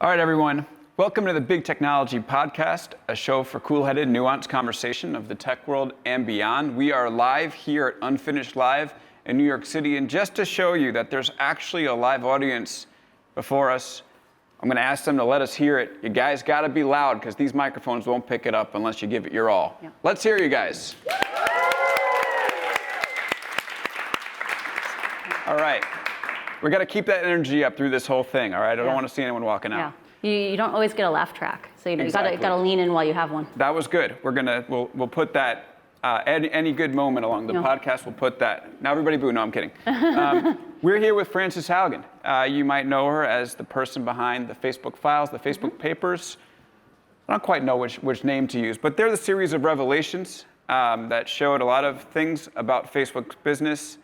All right, everyone. Welcome to the Big Technology Podcast, a show for cool-headed, nuanced conversation of the tech world and beyond. We are live here at Unfinished Live in New York City. And just to show you that there's actually a live audience before us, I'm going to ask them to let us hear it. You guys got to be loud because these microphones won't pick it up unless you give it your all. Yeah. Let's hear you guys. All right. We got to keep that energy up through this whole thing, all right? I don't want to see anyone walking out. You don't always get a laugh track, so Exactly. you gotta lean in while you have one. That was good. We'll put that any good moment along the podcast. We'll put that. Now everybody boo. No, I'm kidding. We're here with Frances Haugen. You might know her as the person behind the Facebook files, the Facebook papers. I don't quite know which name to use, but they're the series of revelations that showed a lot of things about Facebook's business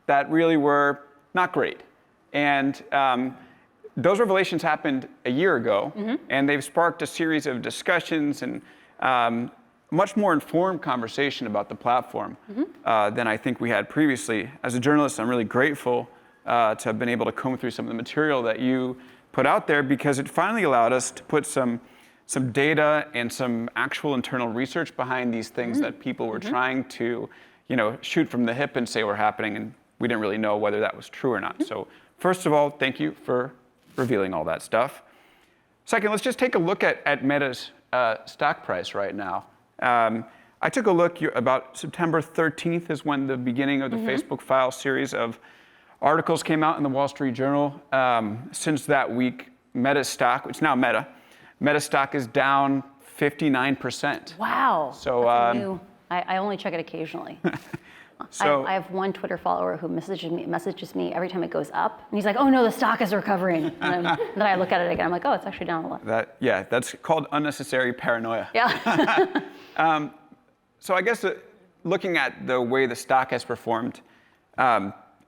that really were not great. And those revelations happened a year ago, and they've sparked a series of discussions and much more informed conversation about the platform than I think we had previously. As a journalist, I'm really grateful to have been able to comb through some of the material that you put out there because it finally allowed us to put some data and some actual internal research behind these things that people were trying to, shoot from the hip and say were happening, and we didn't really know whether that was true or not. So first of all, thank you for revealing all that stuff. Second, let's just take a look at Meta's stock price right now. I took a look about September 13th is when the beginning of the Facebook file series of articles came out in the Wall Street Journal. Since that week, Meta's stock, it's now Meta stock is down 59%. Wow. So I only check it occasionally. So I have one Twitter follower who messages me every time it goes up, and he's like, "Oh no, the stock is recovering." And then I look at it again, I'm like, "Oh, it's actually down a lot." That's called unnecessary paranoia. Yeah. So I guess looking at the way the stock has performed,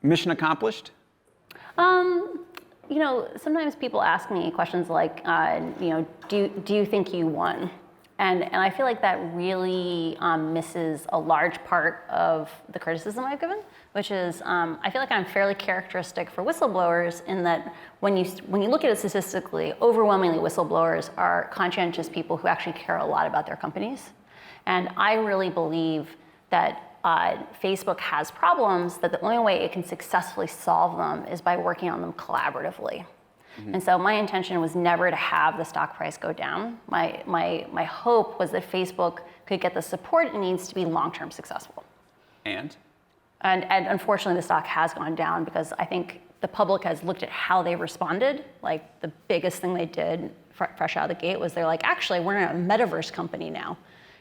mission accomplished? Sometimes people ask me questions like, do you think you won? And I feel like that really misses a large part of the criticism I've given, which is I feel like I'm fairly characteristic for whistleblowers in that when you look at it statistically, overwhelmingly whistleblowers are conscientious people who actually care a lot about their companies. And I really believe that Facebook has problems, that the only way it can successfully solve them is by working on them collaboratively. And so my intention was never to have the stock price go down. My hope was that Facebook could get the support it needs to be long-term successful. And unfortunately, the stock has gone down because I think the public has looked at how they responded. Like the biggest thing they did fresh out of the gate was they're like, actually, we're in a Metaverse company now.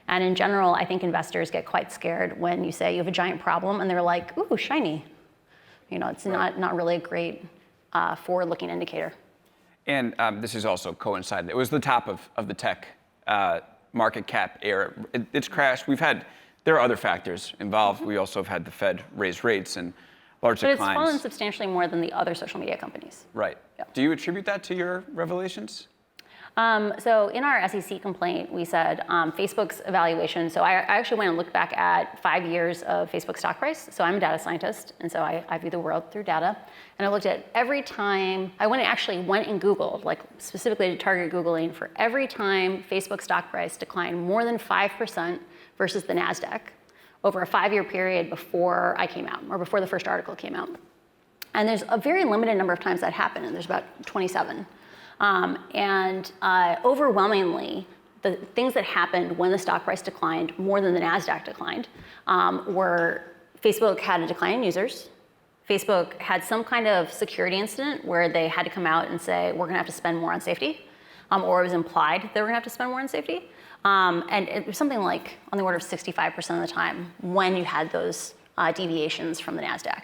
And in general, I think investors get quite scared when you say you have a giant problem and they're like, ooh, shiny. It's not really a great forward-looking indicator. And this is also coincided. It was the top of the tech market cap era. It's crashed. There are other factors involved. We also have had the Fed raise rates and large declines. But it's fallen substantially more than the other social media companies. Right. Yeah. Do you attribute that to your revelations? So in our SEC complaint, we said Facebook's evaluation. So I actually went and looked back at 5 years of Facebook stock price. So I'm a data scientist, and so I view the world through data. And I looked at every time, I went and Googled, like specifically to target Googling, for every time Facebook stock price declined more than 5% versus the NASDAQ over a 5-year period before I came out, or before the first article came out. And there's a very limited number of times that happened, and there's about 27. Overwhelmingly, the things that happened when the stock price declined more than the NASDAQ declined were Facebook had a decline in users. Facebook had some kind of security incident where they had to come out and say, we're going to have to spend more on safety, or it was implied they were going to have to spend more on safety. And it was something like on the order of 65% of the time when you had those deviations from the NASDAQ.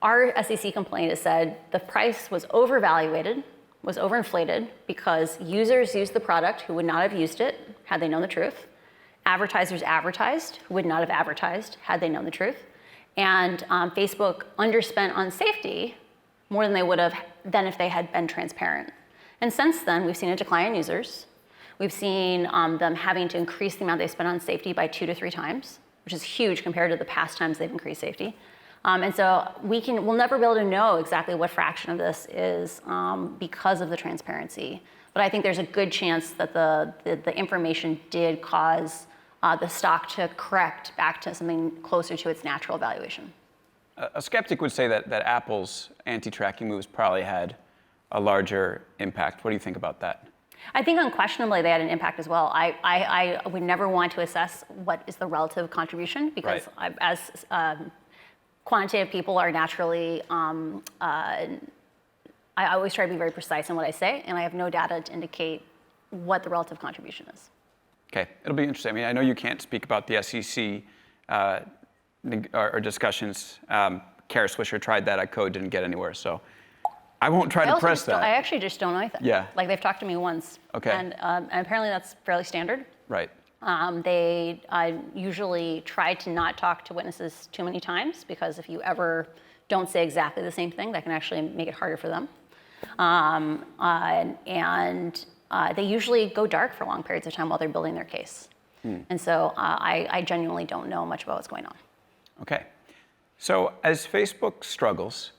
Our SEC complaint has said the price was overvaluated, was overinflated because users used the product who would not have used it had they known the truth. Advertisers advertised who would not have advertised had they known the truth. And Facebook underspent on safety more than they would have than if they had been transparent. And since then, we've seen a decline in users. We've seen them having to increase the amount they spend on safety by 2 to 3 times, which is huge compared to the past times they've increased safety. And so we'll never be able to know exactly what fraction of this is because of the transparency. But I think there's a good chance that the information did cause the stock to correct back to something closer to its natural valuation. A skeptic would say that Apple's anti-tracking moves probably had a larger impact. What do you think about that? I think unquestionably they had an impact as well. I would never want to assess what is the relative contribution because as quantitative people are naturally, I always try to be very precise in what I say, and I have no data to indicate what the relative contribution is. Okay, it'll be interesting. I mean, I know you can't speak about the SEC or discussions. Kara Swisher tried that at Code, didn't get anywhere, so I won't try to press that. I actually just don't know anything. Yeah. Like they've talked to me once. Okay. And apparently that's fairly standard. Right. They usually try to not talk to witnesses too many times because if you ever don't say exactly the same thing, that can actually make it harder for them. They usually go dark for long periods of time while they're building their case. And so I genuinely don't know much about what's going on. Okay. So as Facebook struggles,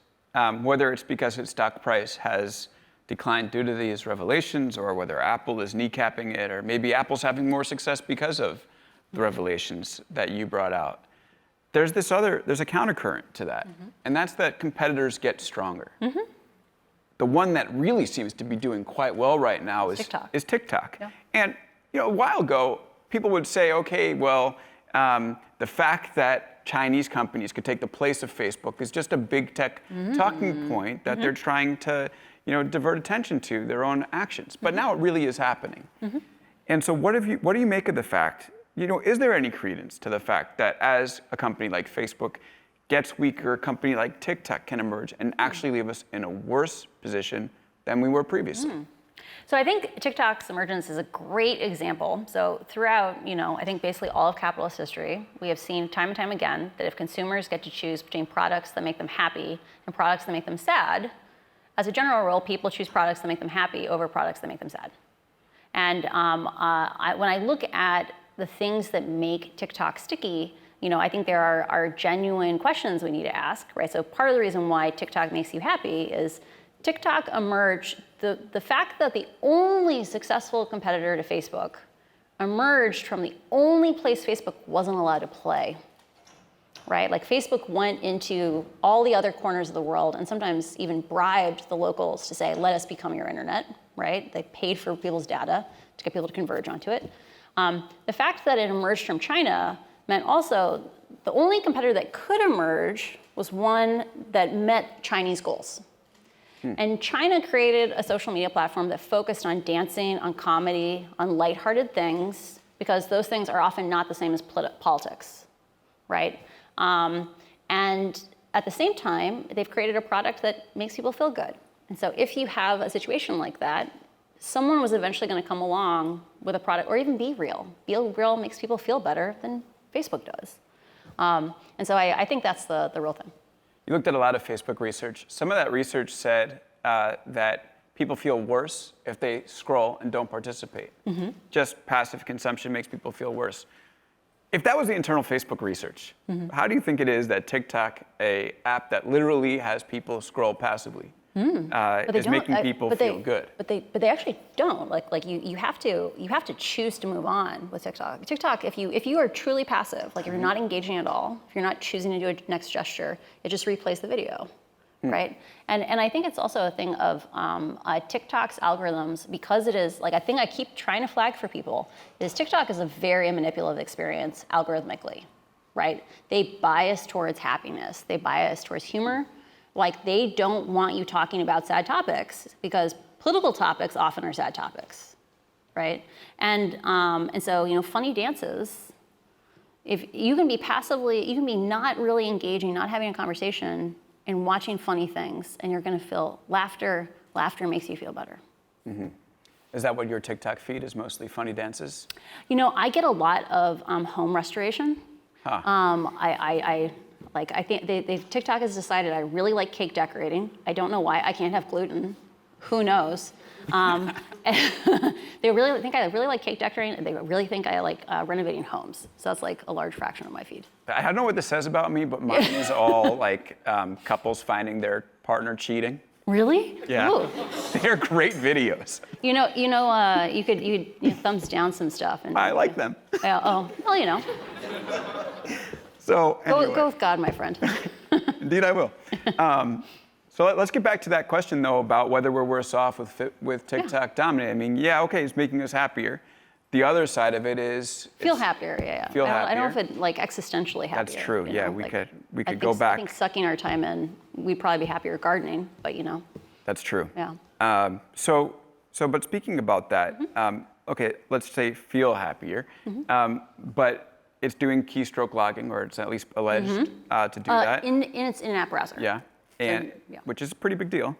whether it's because its stock price has declined due to these revelations or whether Apple is kneecapping it or maybe Apple's having more success because of the revelations that you brought out, there's a countercurrent to that. And that's that competitors get stronger. The one that really seems to be doing quite well right now is TikTok. Yeah. And a while ago, people would say, okay, well, the fact that Chinese companies could take the place of Facebook is just a big tech talking point that they're trying to divert attention to their own actions. But now it really is happening. And so what do you make of the fact, is there any credence to the fact that as a company like Facebook gets weaker, a company like TikTok can emerge and actually leave us in a worse position than we were previously? So I think TikTok's emergence is a great example. So throughout, I think basically all of capitalist history, we have seen time and time again that if consumers get to choose between products that make them happy and products that make them sad, as a general rule, people choose products that make them happy over products that make them sad. And when I look at the things that make TikTok sticky, I think there are genuine questions we need to ask, right? So part of the reason why TikTok makes you happy is TikTok emerged, the fact that the only successful competitor to Facebook emerged from the only place Facebook wasn't allowed to play, right? Like Facebook went into all the other corners of the world and sometimes even bribed the locals to say, let us become your internet, right? They paid for people's data to get people to converge onto it. The fact that it emerged from China meant also the only competitor that could emerge was one that met Chinese goals. And China created a social media platform that focused on dancing, on comedy, on lighthearted things, because those things are often not the same as politics, right? And at the same time, they've created a product that makes people feel good. And so if you have a situation like that, someone was eventually going to come along with a product, or even Be Real. Be Real makes people feel better than Facebook does. And so I think that's the real thing. You looked at a lot of Facebook research. Some of that research said that people feel worse if they scroll and don't participate. Just passive consumption makes people feel worse. If that was the internal Facebook research, how do you think it is that TikTok, an app that literally has people scroll passively, is making people feel good? But they actually don't. Like you have to choose to move on with TikTok. TikTok, if you are truly passive, like if you're not engaging at all, if you're not choosing to do a next gesture, it just replays the video, right? And I think it's also a thing of TikTok's algorithms, because it is like, a thing I keep trying to flag for people is TikTok is a very manipulative experience algorithmically, right? They bias towards happiness. They bias towards humor. Like they don't want you talking about sad topics because political topics often are sad topics, right? And so funny dances. If you can be you can be not really engaging, not having a conversation, and watching funny things, and you're going to feel laughter. Laughter makes you feel better. Is that what your TikTok feed is, mostly funny dances? I get a lot of home restoration. I think TikTok has decided I really like cake decorating. I don't know why. I can't have gluten. Who knows? They really think I really like cake decorating, and they really think I like renovating homes. So that's like a large fraction of my feed. I don't know what this says about me, but mine is all like couples finding their partner cheating. Really? Yeah. Ooh. They're great videos. You could thumbs down some stuff. And, I like them. Oh, well, So anyway. Go with God, my friend. Indeed, I will. So let's get back to that question, though, about whether we're worse off with TikTok dominating. I mean, yeah, okay, it's making us happier. The other side of it is feel happier, yeah. Feel happier. I don't know if it like existentially happier. That's true. Yeah, we could go I back. think sucking our time in, we'd probably be happier gardening, but That's true. Yeah. But speaking about that, okay, let's say feel happier, but it's doing keystroke logging, or it's at least alleged to do that. In its in-app browser. Yeah. And yeah. which is a pretty big deal.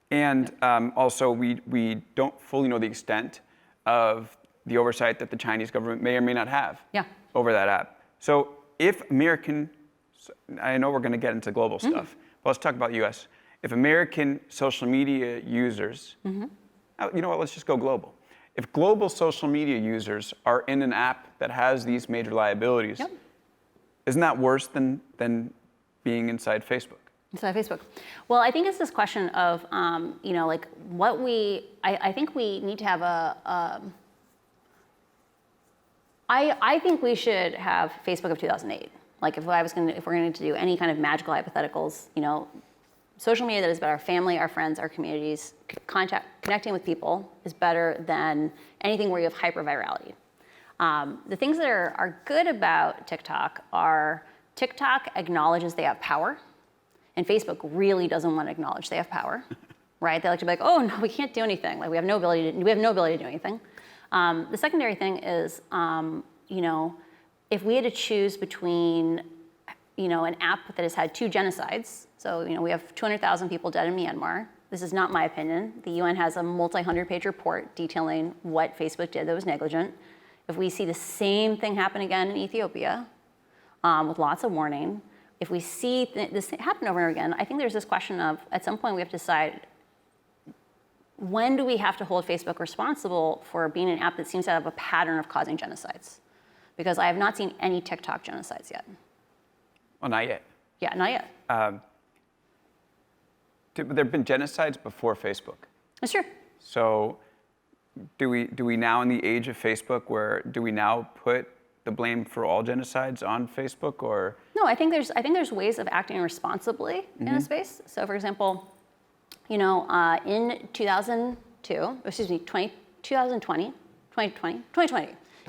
And also, we don't fully know the extent of the oversight that the Chinese government may or may not have over that app. So if I know we're going to get into global stuff, but let's talk about U.S. If American social media users, you know what, let's just go global. If global social media users are in an app that has these major liabilities, isn't that worse than being inside Facebook? Inside Facebook. Well, I think it's this question of, like what I think we need to have I think we should have Facebook of 2008. Like if we're going to do any kind of magical hypotheticals, social media that is about our family, our friends, our communities, connecting with people is better than anything where you have hypervirality. The things that are good about TikTok are TikTok acknowledges they have power. And Facebook really doesn't want to acknowledge they have power, right? They like to be like, oh no, we can't do anything. Like we have no ability to do anything. The secondary thing is, if we had to choose between, an app that has had 2 genocides. So we have 200,000 people dead in Myanmar. This is not my opinion. The UN has a multi-100-page report detailing what Facebook did that was negligent. If we see the same thing happen again in Ethiopia, with lots of warning. If we see this happen over and over again, I think there's this question of, at some point we have to decide, when do we have to hold Facebook responsible for being an app that seems to have a pattern of causing genocides? Because I have not seen any TikTok genocides yet. Well, not yet. Yeah, not yet. There have been genocides before Facebook. That's true. So do we now, in the age of Facebook, do we now put the blame for all genocides on Facebook, or? No, I think there's ways of acting responsibly in a space. So, for example, in 2020,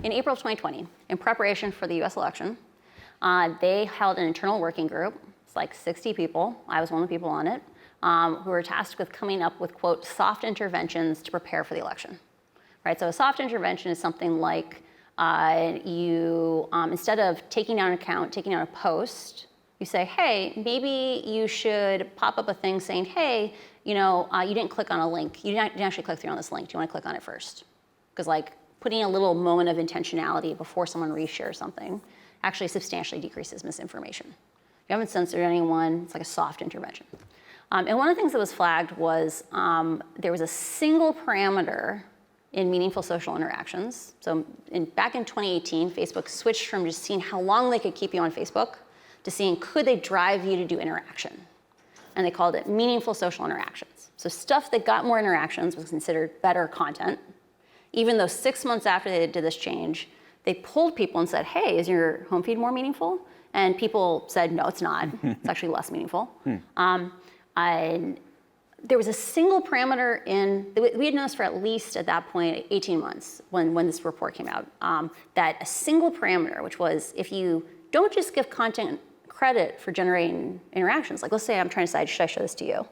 in April of 2020, in preparation for the U.S. election, they held an internal working group. It's like 60 people. I was one of the people on it, who were tasked with coming up with, quote, soft interventions to prepare for the election. Right. So a soft intervention is something like, instead of taking down a post, you say, hey, maybe you should pop up a thing saying, hey, you didn't click on a link. You didn't actually click through on this link. Do you want to click on it first? Because putting a little moment of intentionality before someone reshares something actually substantially decreases misinformation. If you haven't censored anyone, it's like a soft intervention. And one of the things that was flagged was there was a single parameter in meaningful social interactions. So back in 2018, Facebook switched from just seeing how long they could keep you on Facebook to seeing could they drive you to do interaction. And they called it meaningful social interactions. So stuff that got more interactions was considered better content. Even though 6 months after they did this change, they pulled people and said, hey, is your home feed more meaningful? And people said, no, it's not. It's actually less meaningful. There was a single parameter we had known this for at least, at that point, 18 months when this report came out, that a single parameter, which was if you don't just give content credit for generating interactions, like let's say I'm trying to decide, should I show this to you?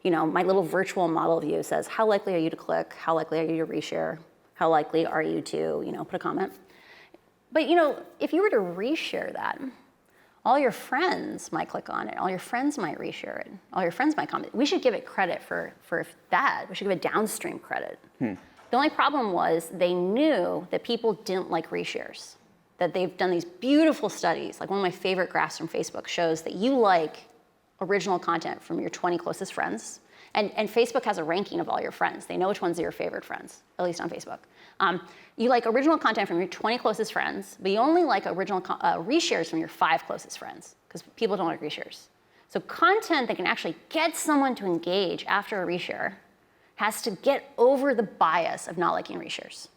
My little virtual model of you says, how likely are you to click? How likely are you to reshare? How likely are you to, put a comment? But, if you were to reshare that, all your friends might click on it. All your friends might reshare it. All your friends might comment. We should give it credit for that. We should give it downstream credit. The only problem was they knew that people didn't like reshares, that they've done these beautiful studies. Like one of my favorite graphs from Facebook shows that you like original content from your 20 closest friends, And Facebook has a ranking of all your friends. They know which ones are your favorite friends, at least on Facebook. You like original content from your 20 closest friends, but you only like original reshares from your 5 closest friends, because people don't like reshares. So content that can actually get someone to engage after a reshare has to get over the bias of not liking reshares.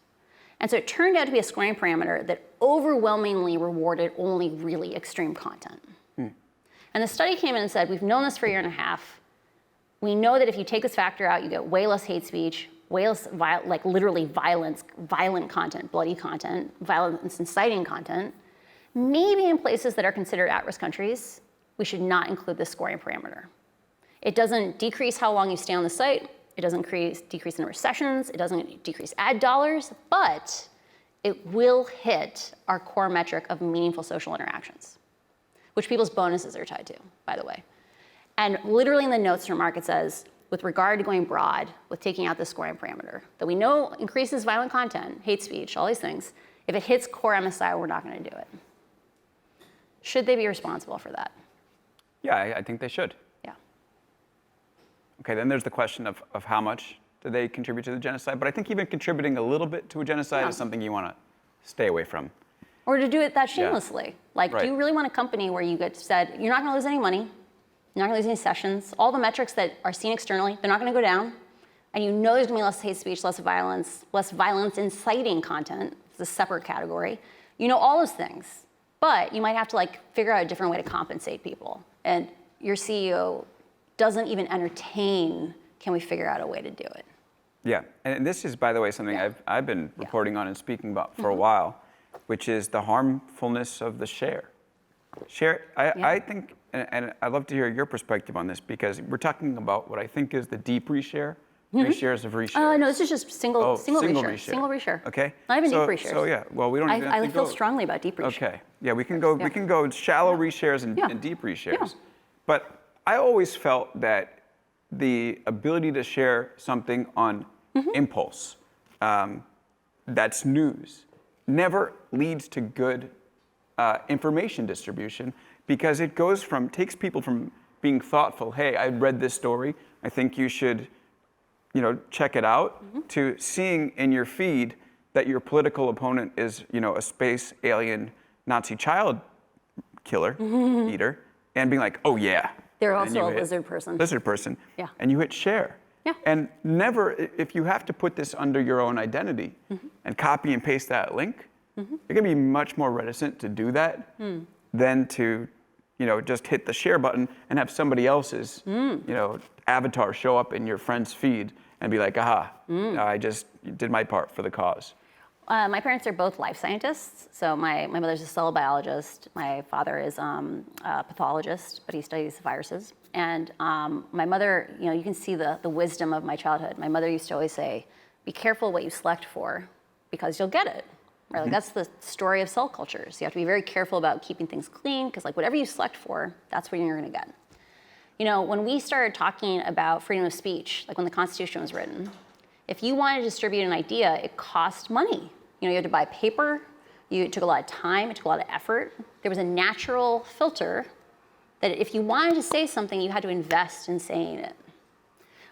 And so it turned out to be a scoring parameter that overwhelmingly rewarded only really extreme content. And the study came in and said, we've known this for a year and a half. We know that if you take this factor out, you get way less hate speech, way less literally violent content, bloody content, violence inciting content. Maybe in places that are considered at-risk countries, we should not include this scoring parameter. It doesn't decrease how long you stay on the site. It doesn't decrease the number of sessions. It doesn't decrease ad dollars, but it will hit our core metric of meaningful social interactions, which people's bonuses are tied to, by the way. And literally in the notes from Mark, it says, with regard to going broad, with taking out the scoring parameter, that we know increases violent content, hate speech, all these things. If it hits core MSI, we're not going to do it. Should they be responsible for that? Yeah, I think they should. Yeah. Okay, then there's the question of how much do they contribute to the genocide? But I think even contributing a little bit to a genocide is something you want to stay away from. Or to do it that shamelessly. Like, do you really want a company where you get said, you're not going to lose any money, you're not going to lose any sessions, all the metrics that are seen externally, they're not going to go down, and you know there's going to be less hate speech, less violence inciting content, it's a separate category. You know all those things, but you might have to figure out a different way to compensate people. And your CEO doesn't even entertain, can we figure out a way to do it? Yeah, and this is, by the way, something I've been reporting on and speaking about for a while, which is the harmfulness of the share. I think, and I'd love to hear your perspective on this, because we're talking about what I think is the deep reshare, reshares of reshares. No, this is just single reshare. Single reshare. Okay. Not even deep reshares. So yeah, well, we don't even have to I feel strongly about deep reshares. Okay. Yeah, we can go shallow reshares and deep reshares. Yeah. But I always felt that the ability to share something on impulse, that's news, never leads to good information distribution, because it takes people from being thoughtful, hey, I read this story, I think you should check it out, to seeing in your feed that your political opponent is a space alien Nazi child killer, eater, and being like, oh yeah. They're also a lizard person. Lizard person. Yeah. And you hit share. Yeah. And never, if you have to put this under your own identity and copy and paste that link, you're going to be much more reticent to do that than to, just hit the share button and have somebody else's, avatar show up in your friend's feed and be like, aha, I just did my part for the cause. My parents are both life scientists. So my mother's a cell biologist. My father is a pathologist, but he studies viruses. And my mother, you can see the wisdom of my childhood. My mother used to always say, be careful what you select for, because you'll get it. Right? Like, that's the story of cell cultures. You have to be very careful about keeping things clean, because whatever you select for, that's what you're going to get. When we started talking about freedom of speech, like when the Constitution was written, if you wanted to distribute an idea, it cost money. You had to buy paper. It took a lot of time. It took a lot of effort. There was a natural filter that if you wanted to say something, you had to invest in saying it.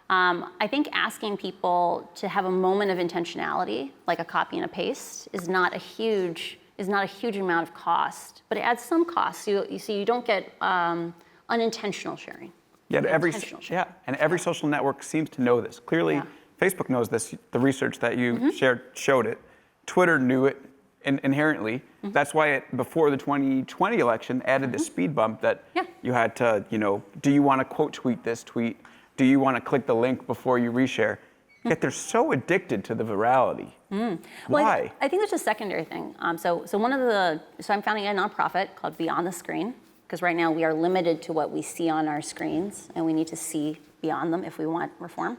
I think asking people to have a moment of intentionality, like a copy and a paste, is not a huge amount of cost, but it adds some cost. You see, you don't get unintentional sharing. Yeah, and every social network seems to know this. Clearly, Facebook knows this. The research that you shared showed it. Twitter knew it inherently. That's why before the 2020 election added the speed bump that you had to, do you want to quote tweet this tweet? Do you want to click the link before you reshare? Yet they're so addicted to the virality. Why? Well, I think there's a secondary thing. So I'm founding a nonprofit called Beyond the Screen, because right now we are limited to what we see on our screens, and we need to see beyond them if we want reform.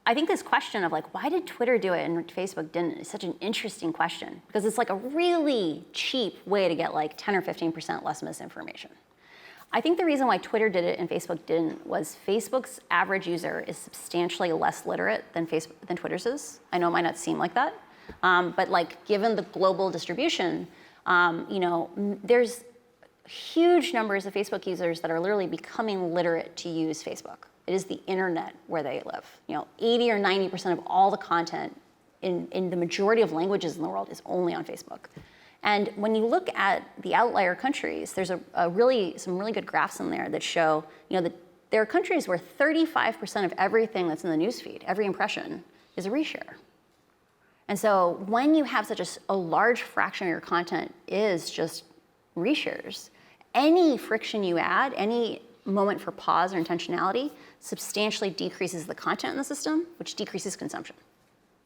I think this question of why did Twitter do it and Facebook didn't is such an interesting question, because it's a really cheap way to get 10 or 15% less misinformation. I think the reason why Twitter did it and Facebook didn't was Facebook's average user is substantially less literate than Twitter's is. I know it might not seem like that, but given the global distribution, there's huge numbers of Facebook users that are literally becoming literate to use Facebook. It is the internet where they live. 80 or 90% of all the content in the majority of languages in the world is only on Facebook. And when you look at the outlier countries, there's some really good graphs in there that show, that there are countries where 35% of everything that's in the newsfeed, every impression, is a reshare. And so when you have such a large fraction of your content is just reshares, any friction you add, any moment for pause or intentionality substantially decreases the content in the system, which decreases consumption.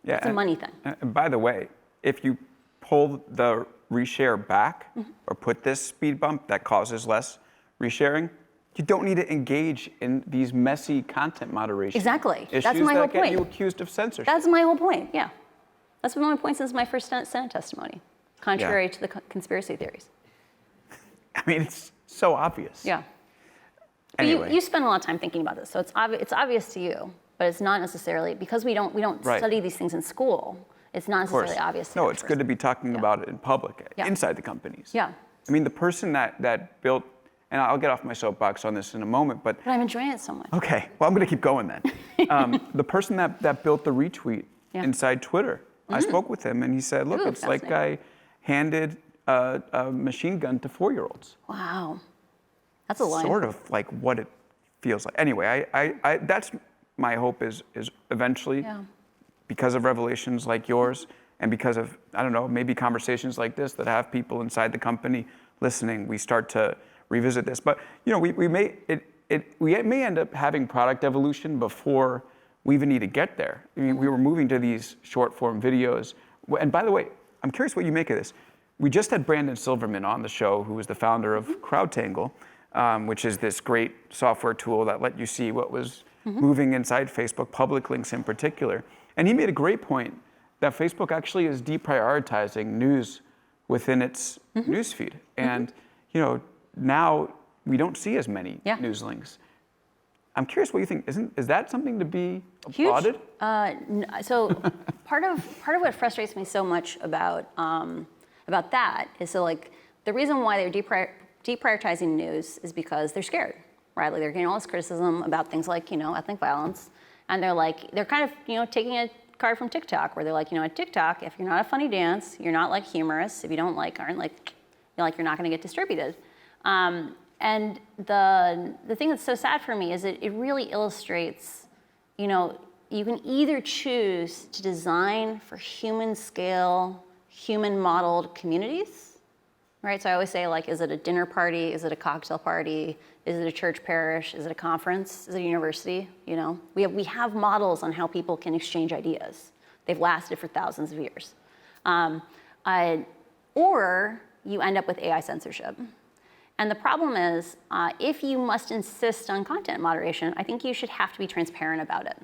Yeah, it's a money thing. And by the way, if you pull the reshare back or put this speed bump that causes less resharing, you don't need to engage in these messy content moderation Exactly. issues That's my that whole get point. you accused of censorship. That's my whole point, yeah. That's been my point since my first Senate testimony, contrary to the conspiracy theories. I mean, it's so obvious. Yeah. Anyway. You spend a lot of time thinking about this, so it's obvious to you, but it's not necessarily, because we don't Right. study these things in school, it's not necessarily obvious to No, the it's person. good to be talking about it in public, inside the companies. Yeah. I mean, the person that built, and I'll get off my soapbox on this in a moment, but I'm enjoying it so much. okay, well, I'm going to keep going then. The person that built the retweet inside Twitter, I spoke with him, and he said, look, it's like I handed a machine gun to 4-year-olds. Wow. That's a line. Sort of like what it feels like. Anyway, I that's my hope is eventually, because of revelations like yours, and because of, I don't know, maybe conversations like this that have people inside the company listening, we start to revisit this. But we may end up having product evolution before we even need to get there. I mean, we were moving to these short form videos. And by the way, I'm curious what you make of this. We just had Brandon Silverman on the show, who was the founder of CrowdTangle, which is this great software tool that let you see what was moving inside Facebook, public links in particular. And he made a great point that Facebook actually is deprioritizing news within its newsfeed. And now we don't see as many news links. I'm curious what you think. Is that something to be applauded? So part of what frustrates me so much about that is the reason why they're deprioritizing news is because they're scared, right? Like they're getting all this criticism about things like ethnic violence, and they're kind of taking a card from TikTok where they're like, at TikTok, if you're not a funny dance, you're not humorous, if you don't you're not going to get distributed. And the thing that's so sad for me is it really illustrates, you can either choose to design for human scale, human modeled communities, right? So I always say, is it a dinner party? Is it a cocktail party? Is it a church parish? Is it a conference? Is it a university? We have models on how people can exchange ideas. They've lasted for thousands of years. Or you end up with AI censorship. And the problem is, if you must insist on content moderation, I think you should have to be transparent about it.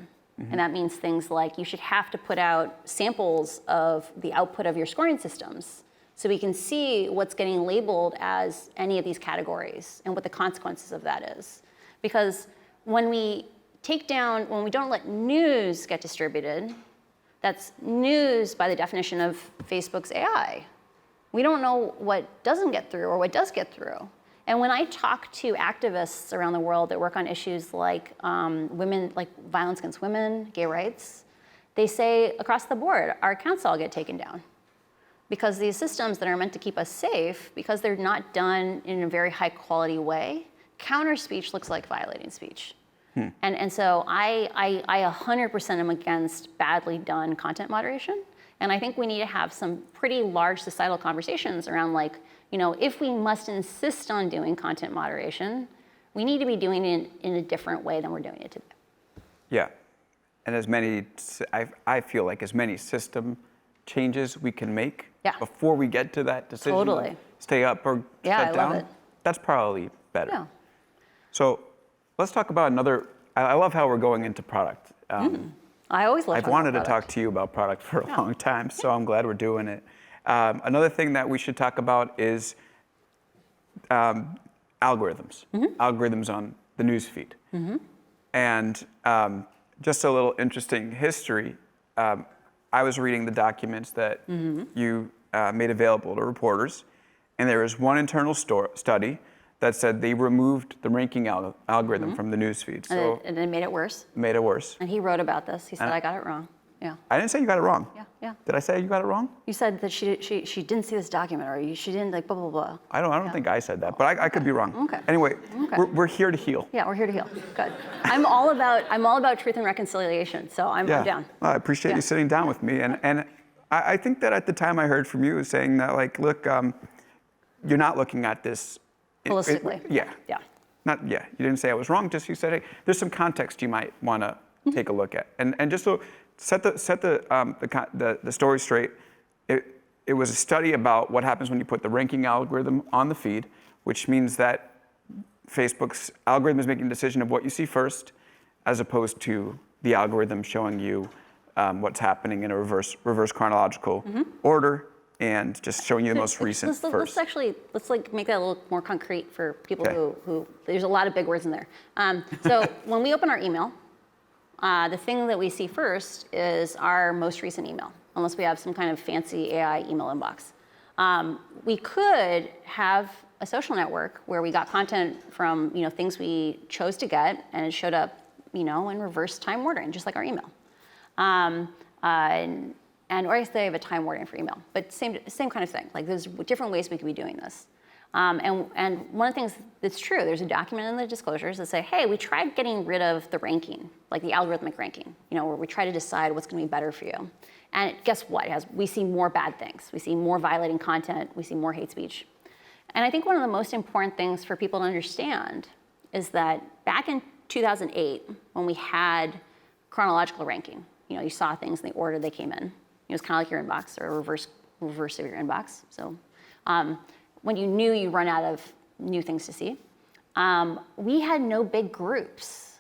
And that means things like you should have to put out samples of the output of your scoring systems so we can see what's getting labeled as any of these categories and what the consequences of that is. Because when we don't let news get distributed, that's news by the definition of Facebook's AI. We don't know what doesn't get through or what does get through. And when I talk to activists around the world that work on issues like women, like violence against women, gay rights, they say across the board, our accounts all get taken down. Because these systems that are meant to keep us safe, because they're not done in a very high quality way, counter speech looks like violating speech. And so I 100% am against badly done content moderation. And I think we need to have some pretty large societal conversations around if we must insist on doing content moderation, we need to be doing it in a different way than we're doing it today. Yeah, and I feel like as many system changes we can make before we get to that decision to stay up or shut down, love it. That's probably better. Yeah. So let's talk about I love how we're going into product. I always love I've wanted to talk to you about product for a long time, so I'm glad we're doing it. Another thing that we should talk about is algorithms. Algorithms on the newsfeed. And just a little interesting history. I was reading the documents that you made available to reporters, and there was one internal study that said they removed the ranking algorithm from the newsfeed. So And it made it worse. made it worse. And he wrote about this. He said, I got it wrong. Yeah. I didn't say you got it wrong. Yeah. Did I say you got it wrong? You said that she didn't see this document, or she didn't like blah, blah, blah. I don't think I said that, but I could be wrong. Okay. Anyway, Okay. we're here to heal. Yeah, we're here to heal. Good. I'm all about truth and reconciliation, so I'm down. Well, I appreciate you sitting down with me. And I think that at the time I heard from you saying that, like, look, you're not looking at this Holistically. Yeah. You didn't say I was wrong, just you said, hey, there's some context you might want to take a look at. And just so set the story straight, it was a study about what happens when you put the ranking algorithm on the feed, which means that Facebook's algorithm is making a decision of what you see first, as opposed to the algorithm showing you what's happening in a reverse chronological order, and just showing you the most recent first. Let's make that a little more concrete for people who there's a lot of big words in there. So when we open our email, the thing that we see first is our most recent email, unless we have some kind of fancy AI email inbox. We could have a social network where we got content from things we chose to get, and it showed up in reverse time ordering, just like our email. Or I say I have a time ordering for email, but same kind of thing. Like there's different ways we could be doing this. And one of the things that's true, there's a document in the disclosures that say, hey, we tried getting rid of the ranking, like the algorithmic ranking, where we try to decide what's going to be better for you. And guess what? We see more bad things. We see more violating content. We see more hate speech. And I think one of the most important things for people to understand is that back in 2008, when we had chronological ranking, you saw things in the order they came in. It was kind of like your inbox, or a reverse of your inbox. So when you knew you run out of new things to see, we had no big groups,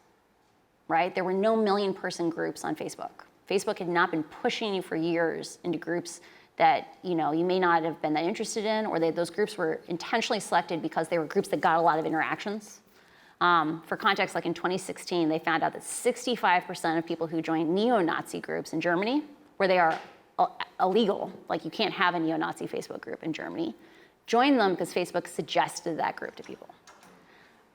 right? There were no million-person groups on Facebook. Facebook had not been pushing you for years into groups that you may not have been that interested in, or those groups were intentionally selected because they were groups that got a lot of interactions. For context, like in 2016, they found out that 65% of people who joined neo-Nazi groups in Germany, where they are illegal, like you can't have a neo-Nazi Facebook group in Germany, joined them because Facebook suggested that group to people.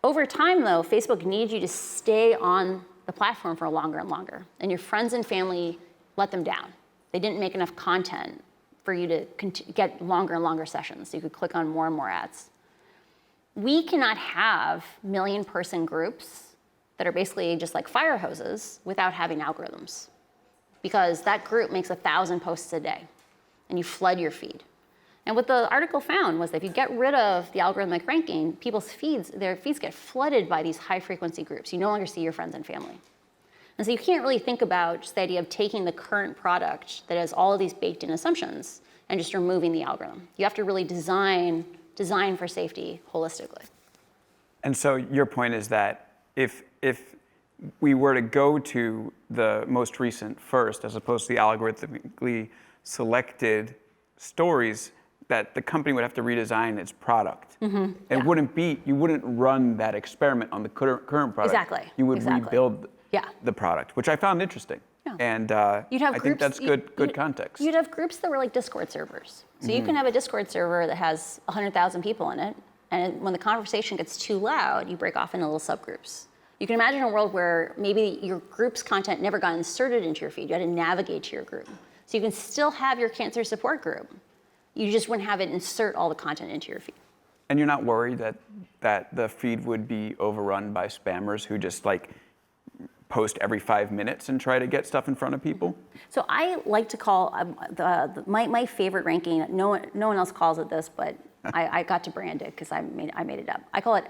Over time, though, Facebook needs you to stay on the platform for longer and longer, and your friends and family let them down. They didn't make enough content for you to get longer and longer sessions, so you could click on more and more ads. We cannot have million-person groups that are basically just like fire hoses without having algorithms, because that group makes 1,000 posts a day, and you flood your feed. And what the article found was that if you get rid of the algorithmic ranking, their feeds get flooded by these high-frequency groups. You no longer see your friends and family. And so you can't really think about just the idea of taking the current product that has all of these baked-in assumptions and just removing the algorithm. You have to really design for safety holistically. And so your point is that if we were to go to the most recent first, as opposed to the algorithmically selected stories, that the company would have to redesign its product. It wouldn't you wouldn't run that experiment on the current product. Exactly. You would rebuild the product, which I found interesting. Yeah. And You'd have I think that's good context. You'd have groups that were like Discord servers. So you can have a Discord server that has 100,000 people in it, and when the conversation gets too loud, you break off into little subgroups. You can imagine a world where maybe your group's content never got inserted into your feed. You had to navigate to your group. So you can still have your cancer support group. You just wouldn't have it insert all the content into your feed. And you're not worried that the feed would be overrun by spammers who just post every 5 minutes and try to get stuff in front of people? So I like to call my favorite ranking. No one else calls it this, but I got to brand it because I made it up. I call it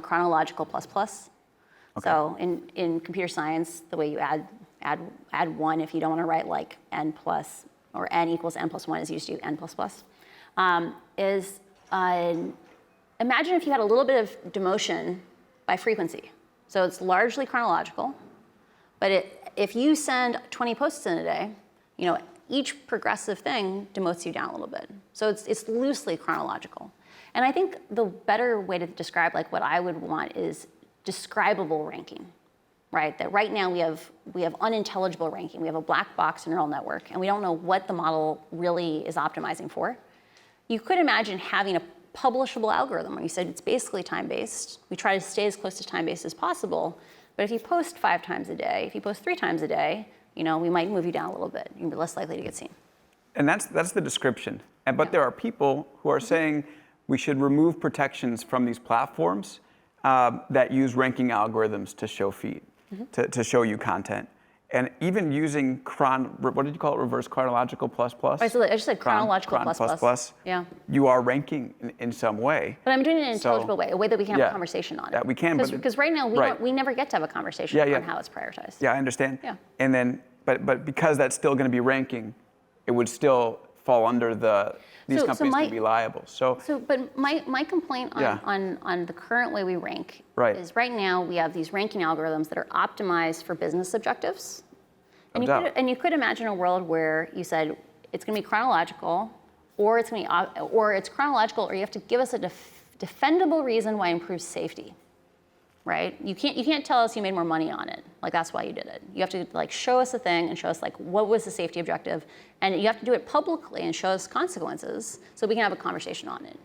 chronological plus. Okay. So in computer science, the way you add one if you don't want to write like n plus, or n equals n plus 1 is used to do n plus plus, imagine if you had a little bit of demotion by frequency. So it's largely chronological, but if you send 20 posts in a day, each progressive thing demotes you down a little bit. So it's loosely chronological. And I think the better way to describe what I would want is describable ranking, right? That right now we have unintelligible ranking. We have a black box neural network, and we don't know what the model really is optimizing for. You could imagine having publishable algorithm where you said it's basically time-based. We try to stay as close to time-based as possible. But if you post 5 times a day, if you post 3 times a day, we might move you down a little bit. You'll be less likely to get seen. And that's the description. But there are people who are saying we should remove protections from these platforms that use ranking algorithms to show feed, to show you content. And even using what did you call it? Reverse chronological plus plus? I just said chronological plus plus. Yeah. You are ranking in some way. But I'm doing it in an intelligible way, a way that we can have a conversation on it. That we can. Because right now we never get to have a conversation on how it's prioritized. Yeah, I understand. Yeah. And then, but because that's still going to be ranking, it would still fall under these companies can be liable. But my complaint on the current way we rank is right now we have these ranking algorithms that are optimized for business objectives. And you could imagine a world where you said it's going to be chronological, or it's chronological, or you have to give us a defendable reason why it improves safety. Right? You can't tell us you made more money on it. Like that's why you did it. You have to show us a thing and show us what was the safety objective, and you have to do it publicly and show us consequences so we can have a conversation on it.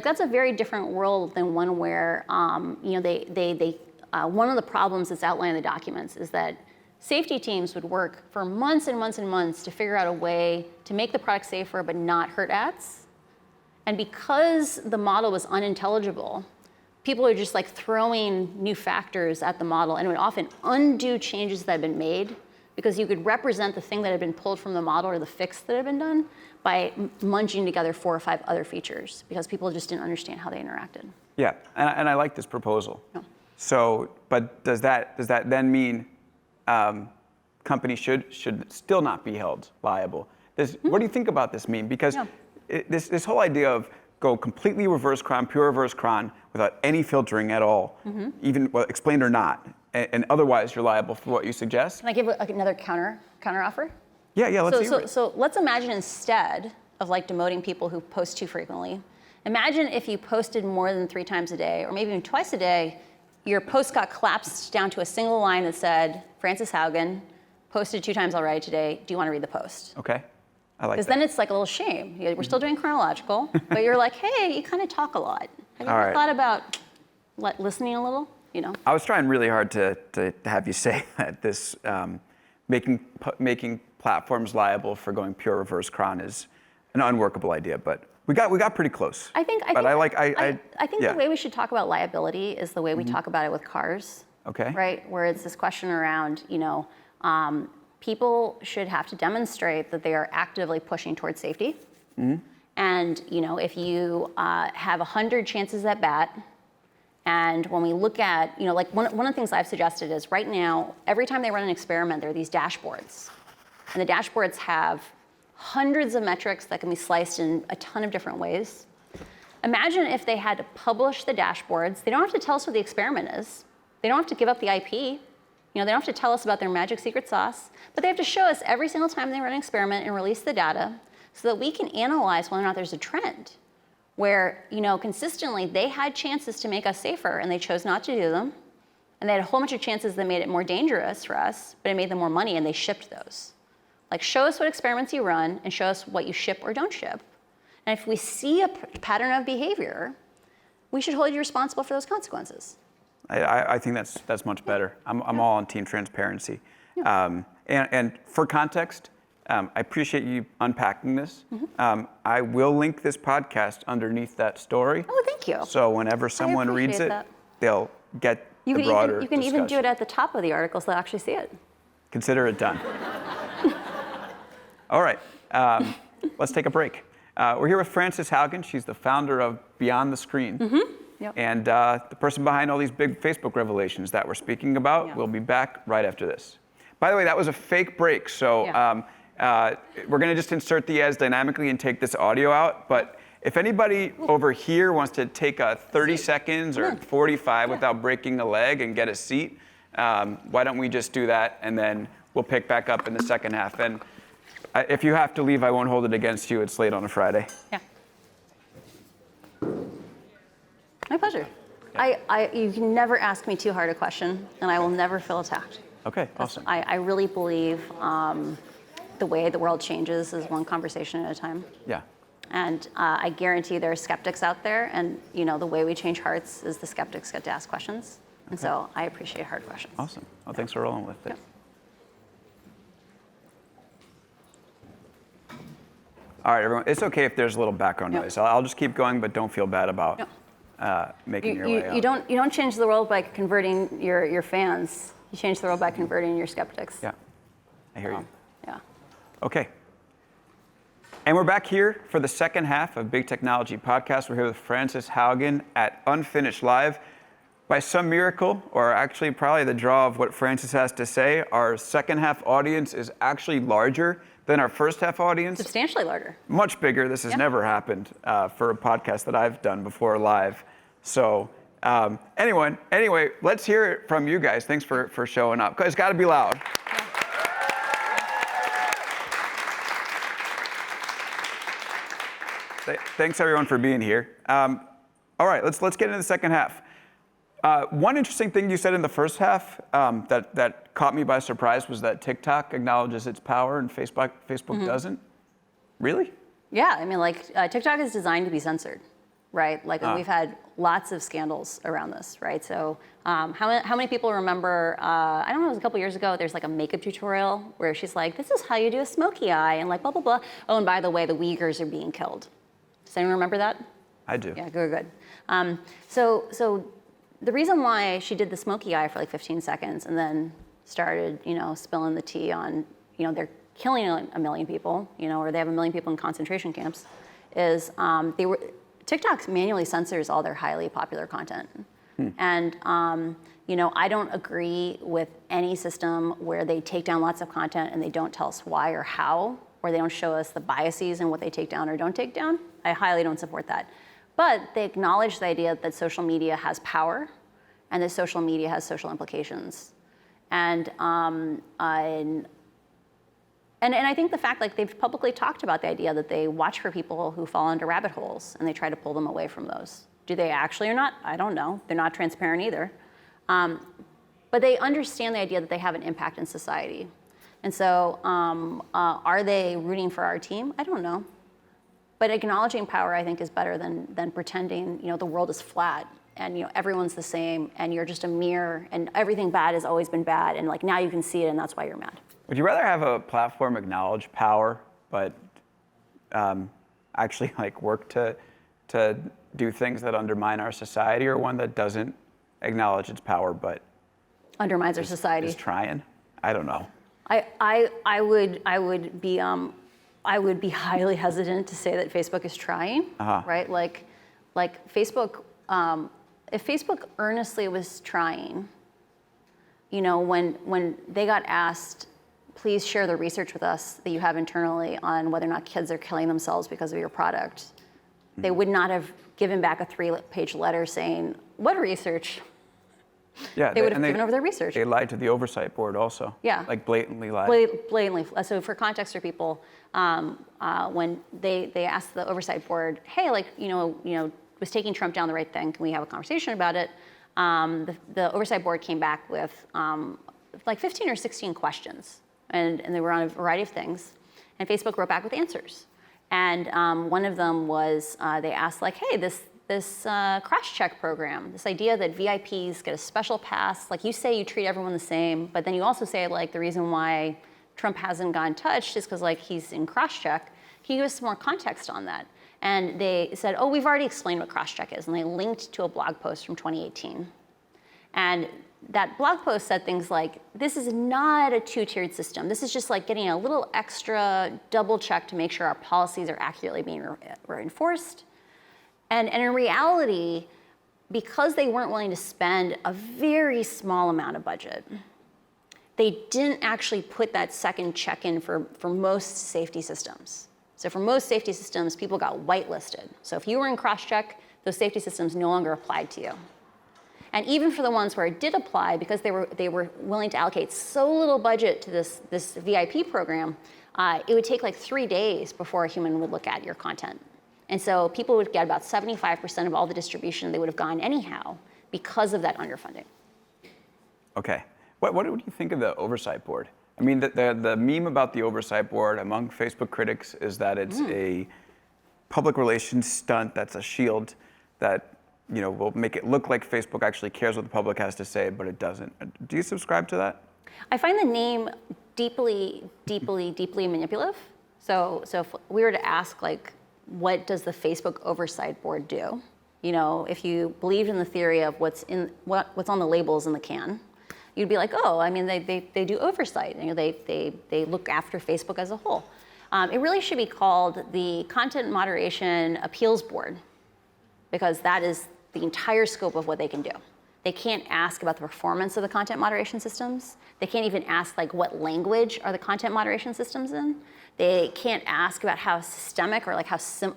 That's a very different world than one where one of the problems that's outlined in the documents is that safety teams would work for months and months and months to figure out a way to make the product safer but not hurt ads. And because the model was unintelligible, people are just throwing new factors at the model, and it would often undo changes that had been made because you could represent the thing that had been pulled from the model or the fix that had been done by munching together 4 or 5 other features because people just didn't understand how they interacted. Yeah, and I like this proposal. Yeah. So, but does that then mean companies should still not be held liable? What do you think about this mean? Because this whole idea of go completely pure reverse chron, without any filtering at all, even explained or not, and otherwise you're liable for what you suggest. Can I give another counter offer? Yeah, let's hear it. So let's imagine instead of demoting people who post too frequently, imagine if you posted more than 3 times a day, or maybe even twice a day, your post got collapsed down to a single line that said, Frances Haugen posted 2 times already today, do you want to read the post? Okay. I like that. Because then it's a little shame. We're still doing chronological, but you're hey, you kind of talk a lot. Have you ever thought about listening a little? I was trying really hard to have you say that this making platforms liable for going pure reverse chron is an unworkable idea, but we got pretty close. I think the way we should talk about liability is the way we talk about it with cars. Okay. Right, where it's this question around people should have to demonstrate that they are actively pushing towards safety. And if you have 100 chances at bat, and when we look at, one of the things I've suggested is right now, every time they run an experiment, there are these dashboards. And the dashboards have hundreds of metrics that can be sliced in a ton of different ways. Imagine if they had to publish the dashboards. They don't have to tell us what the experiment is. They don't have to give up the IP. They don't have to tell us about their magic secret sauce, but they have to show us every single time they run an experiment and release the data so that we can analyze whether or not there's a trend where, consistently they had chances to make us safer and they chose not to do them. And they had a whole bunch of chances that made it more dangerous for us, but it made them more money and they shipped those. Show us what experiments you run and show us what you ship or don't ship. And if we see a pattern of behavior, we should hold you responsible for those consequences. I think that's much better. I'm all on team transparency. Yeah. And for context, I appreciate you unpacking this. I will link this podcast underneath that story. Oh, thank you. So whenever someone reads it, they'll get the broader discussion. You can even do it at the top of the article so they'll actually see it. Consider it done. All right, let's take a break. We're here with Frances Haugen. She's the founder of Beyond the Screen. Yep. And the person behind all these big Facebook revelations that we're speaking about. Yeah. We'll be back right after this. By the way, that was a fake break, so we're going to just insert the ads dynamically and take this audio out. But if anybody over here wants to take 30 seconds or 45 without breaking a leg and get a seat, why don't we just do that, and then we'll pick back up in the second half. And if you have to leave, I won't hold it against you. It's late on a Friday. Yeah. My pleasure. You can never ask me too hard a question, and I will never feel attacked. Okay, awesome. I really believe the way the world changes is one conversation at a time. Yeah. And I guarantee there are skeptics out there, and the way we change hearts is the skeptics get to ask questions. And so I appreciate hard questions. Awesome. Well, thanks for rolling with it. Yep. All right, everyone. It's okay if there's a little background noise. I'll just keep going, but don't feel bad about making your way out. You don't change the world by converting your fans. You change the world by converting your skeptics. Yeah, I hear you. Yeah. Okay. And we're back here for the second half of Big Technology Podcast. We're here with Frances Haugen at Unfinished Live. By some miracle, or actually probably the draw of what Frances has to say, our second half audience is actually larger than our first half audience. Substantially larger. Much bigger. This has never happened for a podcast that I've done before live. So anyway, let's hear it from you guys. Thanks for showing up. It's got to be loud. Thanks everyone for being here. All right, let's get into the second half. One interesting thing you said in the first half that caught me by surprise was that TikTok acknowledges its power and Facebook doesn't. Really? Yeah, I mean, TikTok is designed to be censored, right? We've had lots of scandals around this, right? So how many people remember, I don't know, it was a couple years ago, there's a makeup tutorial where she's like, this is how you do a smoky eye, and blah, blah, blah. Oh, and by the way, the Uyghurs are being killed. Does anyone remember that? I do. Yeah, good. So the reason why she did the smoky eye for 15 seconds and then started, spilling the tea on, they're killing a million people, or they have 1 million people in concentration camps, is TikTok manually censors all their highly popular content. And, I don't agree with any system where they take down lots of content and they don't tell us why or how, or they don't show us the biases in what they take down or don't take down. I highly don't support that. But they acknowledge the idea that social media has power and that social media has social implications. And I think the fact they've publicly talked about the idea that they watch for people who fall into rabbit holes and they try to pull them away from those. Do they actually or not? I don't know. They're not transparent either. But they understand the idea that they have an impact in society. And so are they rooting for our team? I don't know. But acknowledging power, I think, is better than pretending, the world is flat and, everyone's the same and you're just a mirror and everything bad has always been bad and now you can see it and that's why you're mad. Would you rather have a platform acknowledge power, but actually work to do things that undermine our society, or one that doesn't acknowledge its power but undermines our society? Is trying? I don't know. I would be highly hesitant to say that Facebook is trying, right? Facebook, if Facebook earnestly was trying, when they got asked, please share the research with us that you have internally on whether or not kids are killing themselves because of your product, they would not have given back a 3-page letter saying, what research? Yeah, they would have given over their research. They lied to the oversight board also. Yeah. Blatantly lied. Blatantly. So for context for people, when they asked the oversight board, hey, was taking Trump down the right thing? Can we have a conversation about it? The oversight board came back with 15 or 16 questions, and they were on a variety of things. And Facebook wrote back with answers. And one of them was they asked hey, this cross-check program, this idea that VIPs get a special pass, you say you treat everyone the same, but then you also say the reason why Trump hasn't gotten touched is because he's in cross-check. Can you give us some more context on that? And they said, oh, we've already explained what cross-check is, and they linked to a blog post from 2018. And that blog post said things like, this is not a two-tiered system. This is just getting a little extra double check to make sure our policies are accurately being enforced. And in reality, because they weren't willing to spend a very small amount of budget, they didn't actually put that second check-in for most safety systems. So for most safety systems, people got whitelisted. So if you were in cross-check, those safety systems no longer applied to you. And even for the ones where it did apply, because they were willing to allocate so little budget to this VIP program, it would take 3 days before a human would look at your content. And so people would get about 75% of all the distribution they would have gotten anyhow because of that underfunding. Okay. What do you think of the oversight board? I mean, the meme about the oversight board among Facebook critics is that it's a public relations stunt that's a shield that will make it look like Facebook actually cares what the public has to say, but it doesn't. Do you subscribe to that? I find the name deeply, deeply, deeply manipulative. So if we were to ask, like, what does the Facebook Oversight Board do? If you believed in the theory of what's on the labels in the can, you'd be like, oh, I mean, they do oversight. They look after Facebook as a whole. It really should be called the Content Moderation Appeals Board, because that is the entire scope of what they can do. They can't ask about the performance of the content moderation systems. They can't even ask, like, what language are the content moderation systems in. They can't ask about how systemic or, like,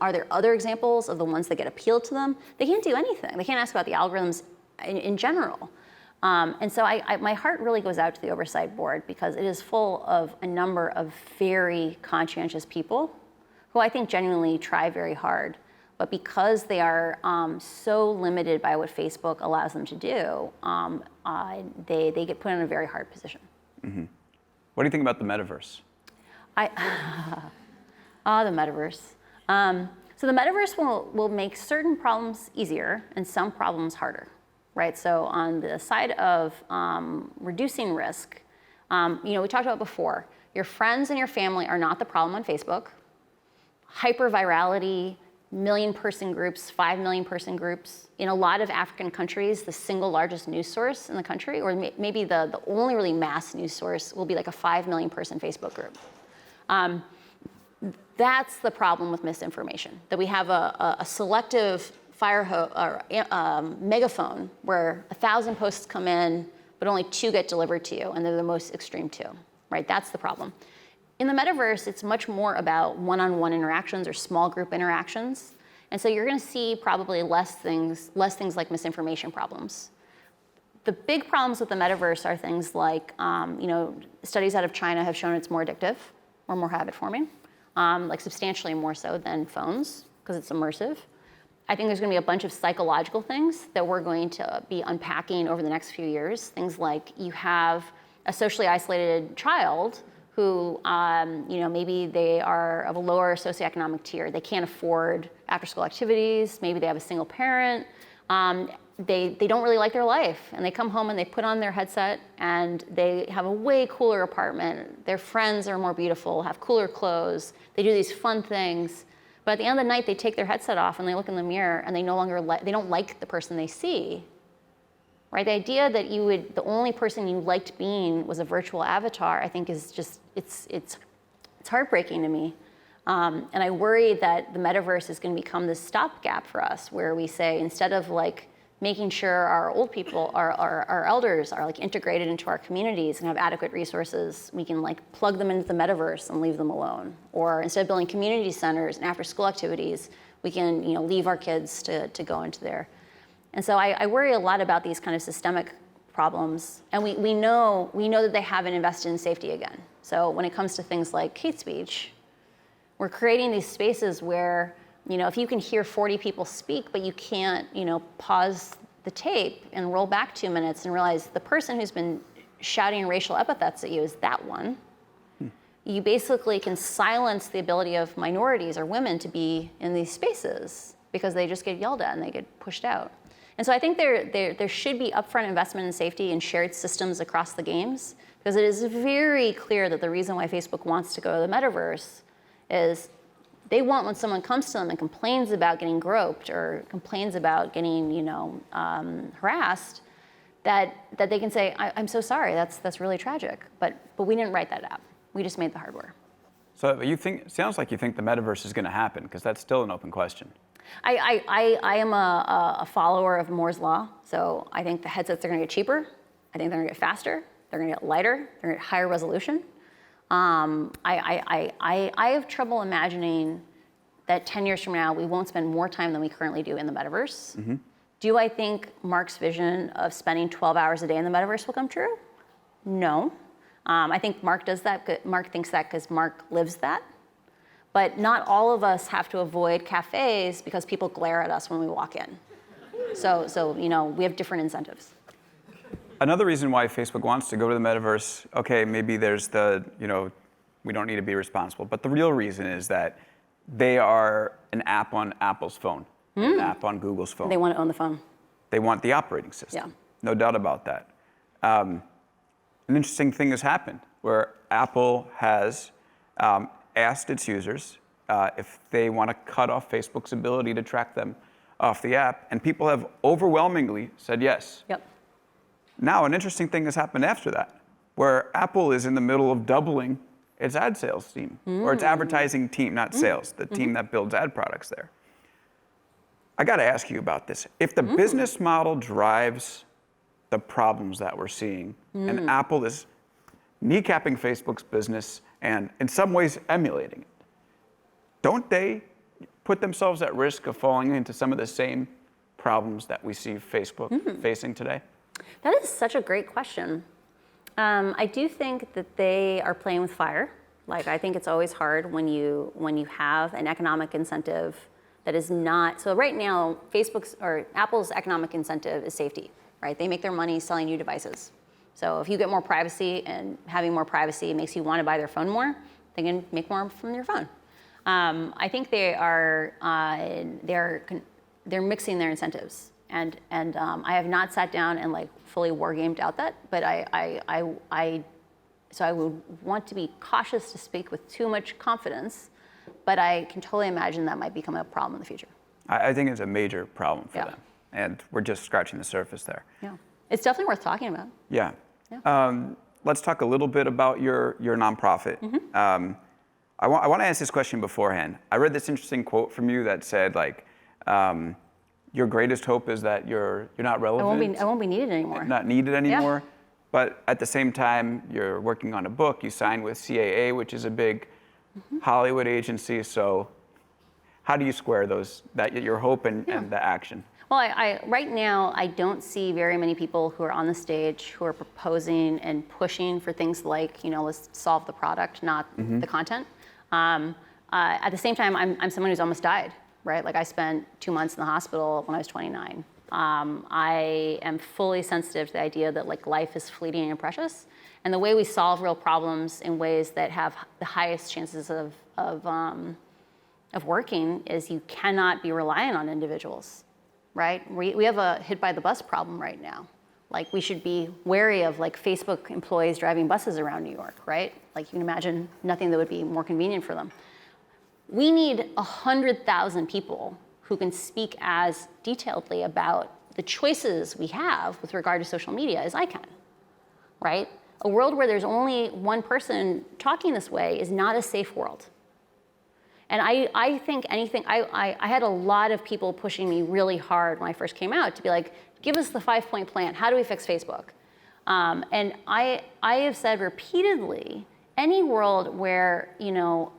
are there other examples of the ones that get appealed to them. They can't do anything. They can't ask about the algorithms in general. And so my heart really goes out to the Oversight Board, because it is full of a number of very conscientious people who I think genuinely try very hard. But because they are so limited by what Facebook allows them to do, they get put in a very hard position. Mm-hmm. What do you think about the Metaverse? The Metaverse. So the Metaverse will make certain problems easier and some problems harder, right? So on the side of reducing risk, we talked about before, your friends and your family are not the problem on Facebook. Hyper-virality, million-person groups, 5 million-person groups. In a lot of African countries, the single largest news source in the country, or maybe the only really mass news source, will be like a 5 million-person Facebook group. That's the problem with misinformation, that we have a selective megaphone where 1,000 posts come in, but only 2 get delivered to you, and they're the most extreme 2, right? That's the problem. In the Metaverse, it's much more about one-on-one interactions or small group interactions. And so you're going to see probably less things like misinformation problems. The big problems with the Metaverse are things like, studies out of China have shown it's more addictive or more habit-forming, like substantially more so than phones, because it's immersive. I think there's going to be a bunch of psychological things that we're going to be unpacking over the next few years. Things like you have a socially isolated child who, maybe they are of a lower socioeconomic tier. They can't afford after-school activities. Maybe they have a single parent. They don't really like their life. And they come home and they put on their headset and they have a way cooler apartment. Their friends are more beautiful, have cooler clothes. They do these fun things. But at the end of the night, they take their headset off and they look in the mirror and they don't like the person they see. Right? The idea that the only person you liked being was a virtual avatar, I think is just, it's heartbreaking to me. And I worry that the Metaverse is going to become this stopgap for us, where we say, instead of like making sure our old people, our elders are like integrated into our communities and have adequate resources, we can like plug them into the Metaverse and leave them alone. Or instead of building community centers and after school activities, we can leave our kids to go into there. And so I worry a lot about these kind of systemic problems. And we know that they haven't invested in safety again. So when it comes to things like hate speech, we're creating these spaces where, if you can hear 40 people speak, but you can't, pause the tape and roll back 2 minutes and realize the person who's been shouting racial epithets at you is that one. You basically can silence the ability of minorities or women to be in these spaces because they just get yelled at and they get pushed out. And so I think there should be upfront investment in safety and shared systems across the games, because it is very clear that the reason why Facebook wants to go to the Metaverse is they want, when someone comes to them and complains about getting groped or complains about getting harassed, that they can say, I'm so sorry, that's really tragic, but we didn't write that out. We just made the hardware. So sounds like you think the Metaverse is going to happen, because that's still an open question. I am a follower of Moore's Law, so I think the headsets are going to get cheaper. I think they're going to get faster. They're going to get lighter. They're going to get higher resolution. I have trouble imagining that 10 years from now we won't spend more time than we currently do in the Metaverse. Mm-hmm. Do I think Mark's vision of spending 12 hours a day in the Metaverse will come true? No. I think Mark does that. Mark thinks that because Mark lives that. But not all of us have to avoid cafes because people glare at us when we walk in. So we have different incentives. Another reason why Facebook wants to go to the Metaverse, okay, maybe there's we don't need to be responsible, but the real reason is that they are an app on Apple's phone, an app on Google's phone. They want to own the phone. They want the operating system. Yeah. No doubt about that. An interesting thing has happened where Apple has asked its users if they want to cut off Facebook's ability to track them off the app, and people have overwhelmingly said yes. Yep. Now, an interesting thing has happened after that, where Apple is in the middle of doubling its ad sales team, or its advertising team, not sales, the team that builds ad products there. I got to ask you about this. If the business model drives the problems that we're seeing, and Apple is kneecapping Facebook's business and in some ways emulating it, don't they put themselves at risk of falling into some of the same problems that we see Facebook facing today? That is such a great question. I do think that they are playing with fire. Like, I think it's always hard when you have an economic incentive that is not. So right now, Apple's economic incentive is safety, right? They make their money selling you devices. So if you get more privacy, and having more privacy makes you want to buy their phone more, they can make more from your phone. I think they're mixing their incentives, and I have not sat down and like fully war gamed out that, but so I would want to be cautious to speak with too much confidence, but I can totally imagine that might become a problem in the future. I think it's a major problem for Yeah. them, and we're just scratching the surface there. Yeah, it's definitely worth talking about. Yeah. Yeah. Let's talk a little bit about your nonprofit. I want to ask this question beforehand. I read this interesting quote from you that said, like, your greatest hope is that you're not relevant. I won't be needed anymore. Not needed anymore. Yeah. But at the same time, you're working on a book. You signed with CAA, which is a big Hollywood agency. So how do you square your hope and the action? Well, right now, I don't see very many people who are on the stage who are proposing and pushing for things like, let's solve the product, not the content. At the same time, I'm someone who's almost died, right? Like, I spent 2 months in the hospital when I was 29. I am fully sensitive to the idea that like life is fleeting and precious, and the way we solve real problems in ways that have the highest chances of working is you cannot be reliant on individuals, right? We have a hit by the bus problem right now. Like, we should be wary of like Facebook employees driving buses around New York, right? Like, you can imagine nothing that would be more convenient for them. We need 100,000 people who can speak as detailedly about the choices we have with regard to social media as I can, right? A world where there's only one person talking this way is not a safe world. And I think I had a lot of people pushing me really hard when I first came out to be like, give us the 5-point plan. How do we fix Facebook? And I have said repeatedly, any world where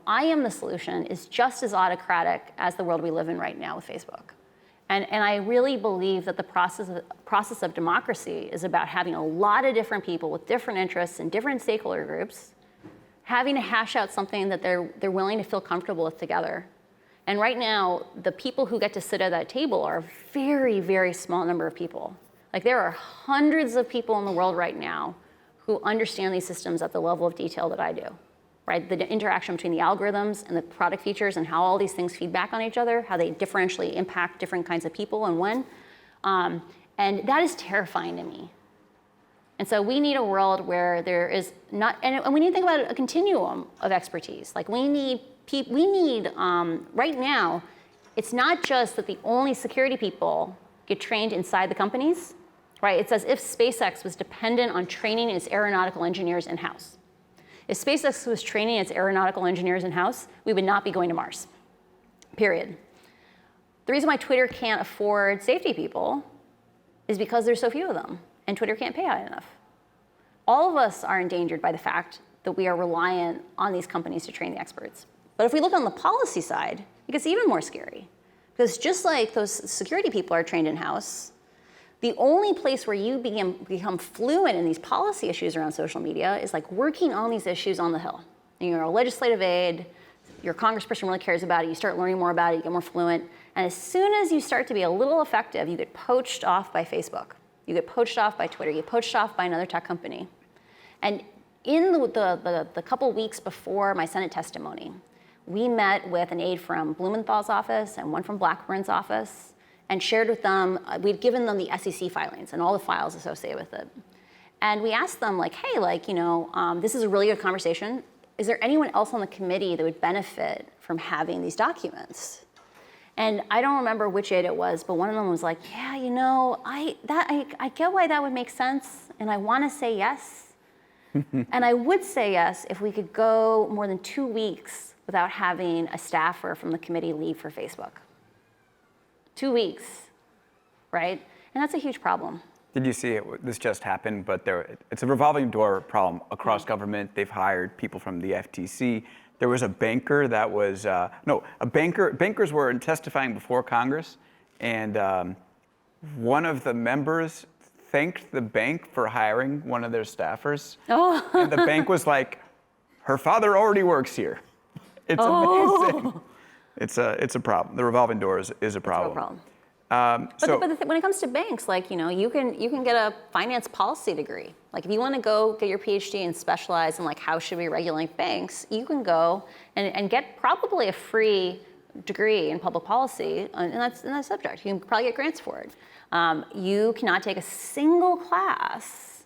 I am the solution is just as autocratic as the world we live in right now with Facebook. And I really believe that the process of democracy is about having a lot of different people with different interests and different stakeholder groups having to hash out something that they're willing to feel comfortable with together. And right now, the people who get to sit at that table are a very, very small number of people. Like, there are hundreds of people in the world right now who understand these systems at the level of detail that I do, right? The interaction between the algorithms and the product features and how all these things feed back on each other, how they differentially impact different kinds of people and when. And that is terrifying to me. And so we need a world where there is not, and we need to think about a continuum of expertise. Like, we need right now, it's not just that the only security people get trained inside the companies, right? It's as if SpaceX was dependent on training its aeronautical engineers in-house. If SpaceX was training its aeronautical engineers in-house, we would not be going to Mars, period. The reason why Twitter can't afford safety people is because there's so few of them, and Twitter can't pay high enough. All of us are endangered by the fact that we are reliant on these companies to train the experts. But if we look on the policy side, it gets even more scary. Because just like those security people are trained in-house, the only place where you become fluent in these policy issues around social media is like working on these issues on the Hill. And you're a legislative aide, your congressperson really cares about it, you start learning more about it, you get more fluent, and as soon as you start to be a little effective, you get poached off by Facebook. You get poached off by Twitter, you get poached off by another tech company. And in the couple weeks before my Senate testimony, we met with an aide from Blumenthal's office and one from Blackburn's office and shared with them, we'd given them the SEC filings and all the files associated with it. And we asked them, like, hey, like, this is a really good conversation. Is there anyone else on the committee that would benefit from having these documents? And I don't remember which aide it was, but one of them was like, yeah, I get why that would make sense, and I want to say yes. And I would say yes if we could go more than 2 weeks without having a staffer from the committee leave for Facebook. 2 weeks, right? And that's a huge problem. Did you see it? This just happened, but it's a revolving door problem across government. They've hired people from the FTC. There was a banker that was, bankers were testifying before Congress, and one of the members thanked the bank for hiring one of their staffers. Oh. And the bank was like, her father already works here. It's amazing. It's a problem. The revolving door is a problem. It's a problem. But when it comes to banks, like, you can get a finance policy degree. Like, if you want to go get your PhD and specialize in, like, how should we regulate banks, you can go and get probably a free degree in public policy in that subject. You can probably get grants for it. You cannot take a single class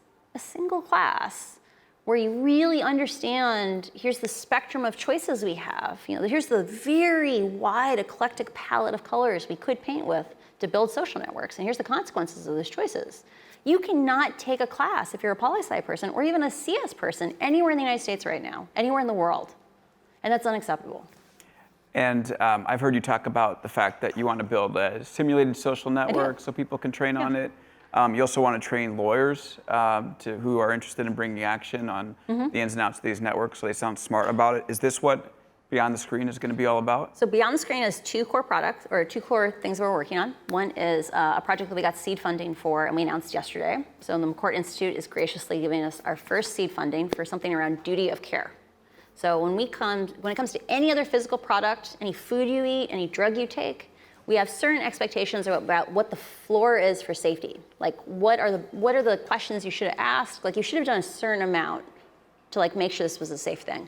where you really understand, here's the spectrum of choices we have. Here's the very wide, eclectic palette of colors we could paint with to build social networks, and here's the consequences of those choices. You cannot take a class if you're a poli-sci person or even a CS person anywhere in the United States right now, anywhere in the world, and that's unacceptable. And I've heard you talk about the fact that you want to build a simulated social network so people can train on it. You also want to train lawyers who are interested in bringing action on the ins and outs of these networks, so they sound smart about it. Is this what Beyond the Screen is going to be all about? So Beyond the Screen is two core things we're working on. One is a project that we got seed funding for and we announced yesterday. So the McCourt Institute is graciously giving us our first seed funding for something around duty of care. So when it comes to any other physical product, any food you eat, any drug you take, we have certain expectations about what the floor is for safety. Like, what are the questions you should have asked? Like, you should have done a certain amount to, like, make sure this was a safe thing.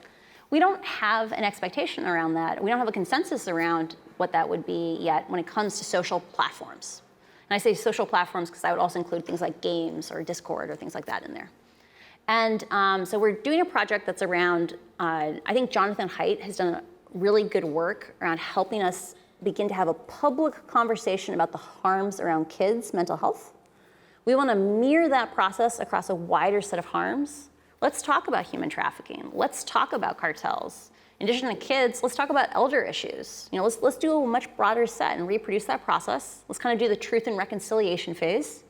We don't have an expectation around that. We don't have a consensus around what that would be yet when it comes to social platforms. And I say social platforms because I would also include things like games or Discord or things like that in there. And so we're doing a project that's around, I think Jonathan Haidt has done really good work around helping us begin to have a public conversation about the harms around kids' mental health. We want to mirror that process across a wider set of harms. Let's talk about human trafficking. Let's talk about cartels. In addition to kids, let's talk about elder issues. Let's do a much broader set and reproduce that process. Let's kind of do the truth and reconciliation phase.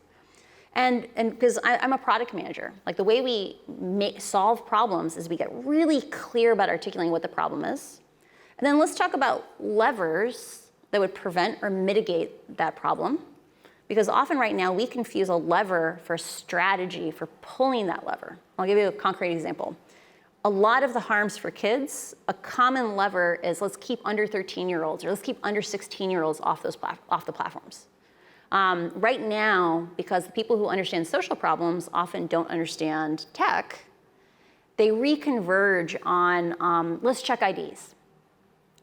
And because I'm a product manager, like, the way we solve problems is we get really clear about articulating what the problem is. And then let's talk about levers that would prevent or mitigate that problem. Because often right now we confuse a lever for strategy for pulling that lever. I'll give you a concrete example. A lot of the harms for kids, a common lever is let's keep under 13-year-olds or let's keep under 16-year-olds off the platforms. Right now, because the people who understand social problems often don't understand tech, they reconverge on let's check IDs.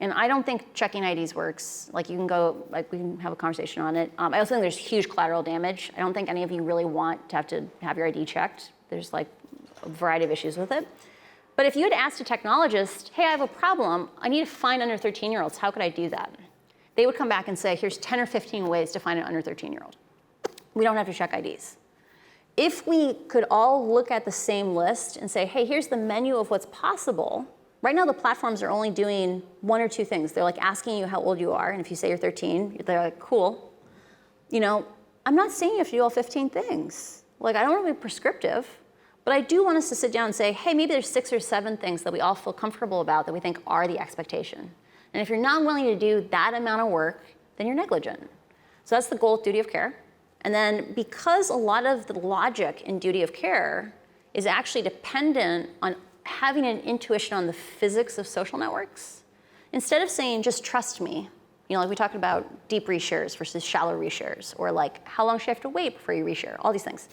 And I don't think checking IDs works. Like, you can go, like, we can have a conversation on it. I also think there's huge collateral damage. I don't think any of you really want to have your ID checked. There's, like, a variety of issues with it. But if you had asked a technologist, hey, I have a problem, I need to find under 13-year-olds, how could I do that? They would come back and say, here's 10 or 15 ways to find an under 13-year-old. We don't have to check IDs. If we could all look at the same list and say, hey, here's the menu of what's possible. Right now, the platforms are only doing one or two things. They're, like, asking you how old you are, and if you say you're 13, they're like, cool. I'm not saying you have to do all 15 things. Like, I don't want to be prescriptive, but I do want us to sit down and say, hey, maybe there's 6 or 7 things that we all feel comfortable about that we think are the expectation. And if you're not willing to do that amount of work, then you're negligent. So that's the goal of duty of care. And then because a lot of the logic in duty of care is actually dependent on having an intuition on the physics of social networks, instead of saying, just trust me, like we talked about deep reshares versus shallow reshares, or like how long should you have to wait before you reshare, all these things.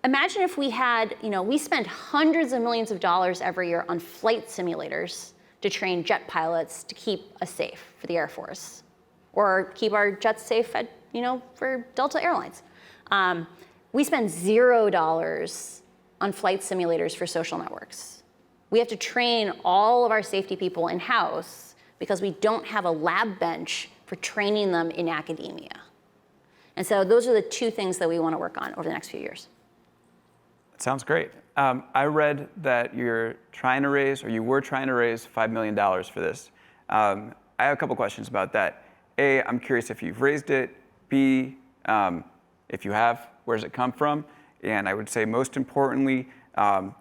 Imagine if we had, we spend hundreds of millions of dollars every year on flight simulators to train jet pilots to keep us safe for the Air Force, or keep our jets safe at, for Delta Airlines. We spend $0 on flight simulators for social networks. We have to train all of our safety people in-house because we don't have a lab bench for training them in academia. And so those are the two things that we want to work on over the next few years. That sounds great. I read that you were trying to raise $5 million for this. I have a couple questions about that. A, I'm curious if you've raised it. B, if you have, where does it come from? And I would say most importantly,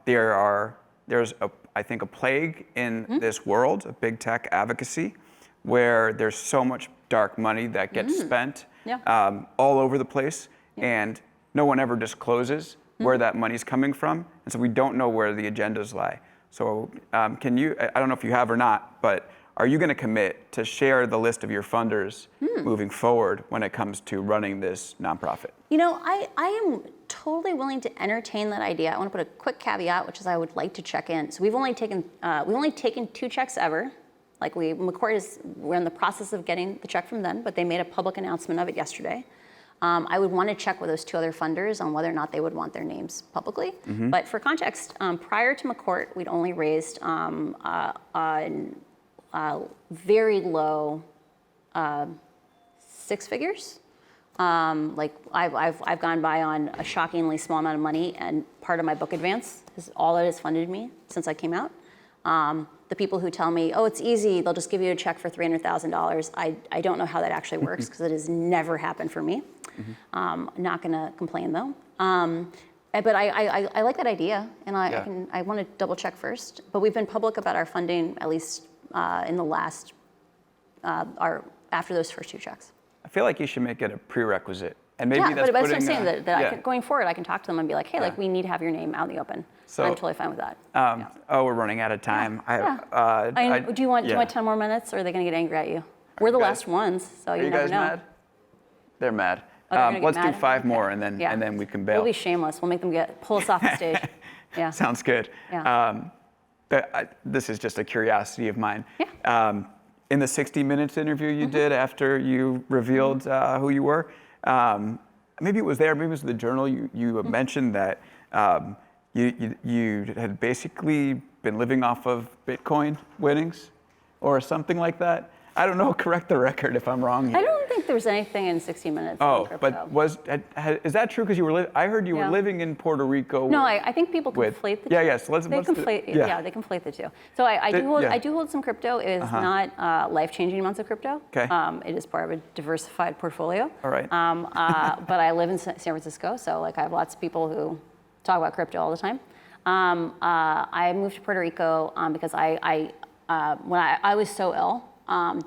there's I think a plague in this world of big tech advocacy, where there's so much dark money that gets spent all over the place, and no one ever discloses where that money's coming from, and so we don't know where the agendas lie. So can you, I don't know if you have or not, but are you going to commit to share the list of your funders moving forward when it comes to running this nonprofit? I am totally willing to entertain that idea. I want to put a quick caveat, which is I would like to check in. So we've only taken 2 checks ever. We're in the process of getting the check from them, but they made a public announcement of it yesterday. I would want to check with those 2 other funders on whether or not they would want their names publicly. But for context, prior to McCourt, we'd only raised very low 6 figures. I've gone by on a shockingly small amount of money, and part of my book advance is all that has funded me since I came out. The people who tell me, oh, it's easy, they'll just give you a check for $300,000. I don't know how that actually works because it has never happened for me. Not gonna complain though. But I like that idea, and I want to double check first. But we've been public about our funding, at least in the last, after those first 2 checks. I feel like you should make it a prerequisite, and maybe but that's what I'm saying, going forward, I can talk to them and be like, hey, we need to have your name out in the open. So I'm totally fine with that. Oh, we're running out of time. Do you want 10 more minutes, or are they going to get angry at you? We're the last ones, so you never know. Are you guys mad? They're mad. Let's do 5 more, and then we can bail. We'll be shameless. We'll make them pull us off the stage. Yeah. Sounds good. Yeah. This is just a curiosity of mine. Yeah. In the 60 Minutes interview you did after you revealed who you were, maybe it was there, maybe it was the Journal, you mentioned that you had basically been living off of Bitcoin winnings or something like that. I don't know, correct the record if I'm wrong here. I don't think there was anything in 60 Minutes on crypto. But is that true? Because you were I heard you were living in Puerto Rico. No, I think people conflate the two. Yes. They conflate the two. So I do hold some crypto. It is not life-changing amounts of crypto. Okay. It is part of a diversified portfolio. All right. But I live in San Francisco, so I have lots of people who talk about crypto all the time. I moved to Puerto Rico because when I was so ill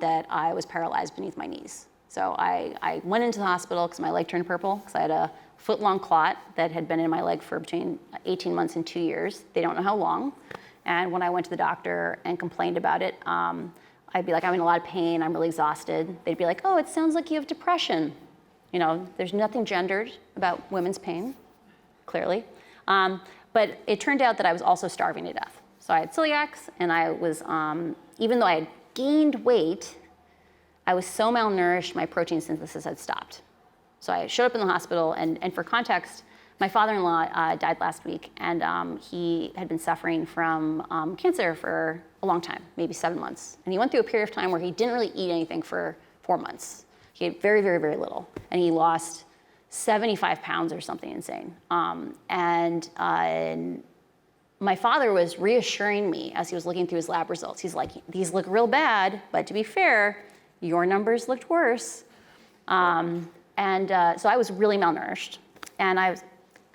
that I was paralyzed beneath my knees. So I went into the hospital because my leg turned purple because I had a foot-long clot that had been in my leg for between 18 months and 2 years. They don't know how long. And when I went to the doctor and complained about it, I'd be like, I'm in a lot of pain, I'm really exhausted. They'd be like, oh, it sounds like you have depression. There's nothing gendered about women's pain, clearly. But it turned out that I was also starving to death. So I had celiacs, and I was, even though I had gained weight, I was so malnourished, my protein synthesis had stopped. So I showed up in the hospital, and for context, my father-in-law died last week, and he had been suffering from cancer for a long time, maybe 7 months. And he went through a period of time where he didn't really eat anything for 4 months. He ate very, very, very little, and he lost 75 pounds or something insane. And my father was reassuring me as he was looking through his lab results. He's like, these look real bad, but to be fair, your numbers looked worse. So I was really malnourished, and I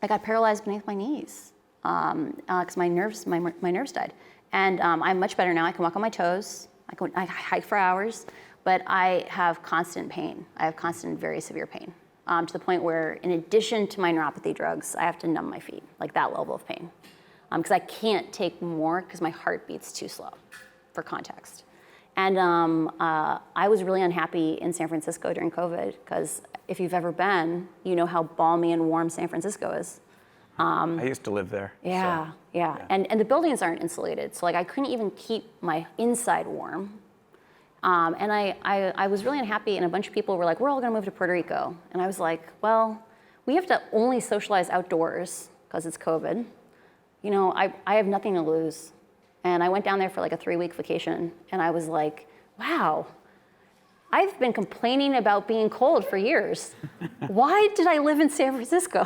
got paralyzed beneath my knees because my nerves died. And I'm much better now. I can walk on my toes. I hike for hours, but I have constant pain. I have constant, very severe pain to the point where, in addition to my neuropathy drugs, I have to numb my feet, like that level of pain. Because I can't take more because my heart beats too slow, for context. And I was really unhappy in San Francisco during COVID because if you've ever been, you know how balmy and warm San Francisco is. I used to live there. Yeah, yeah. And the buildings aren't insulated, so like I couldn't even keep my inside warm. And I was really unhappy, and a bunch of people were like, we're all gonna move to Puerto Rico. And I was like, well, we have to only socialize outdoors because it's COVID. You know, I have nothing to lose. And I went down there for like a 3-week vacation, and I was like, wow, I've been complaining about being cold for years. Why did I live in San Francisco?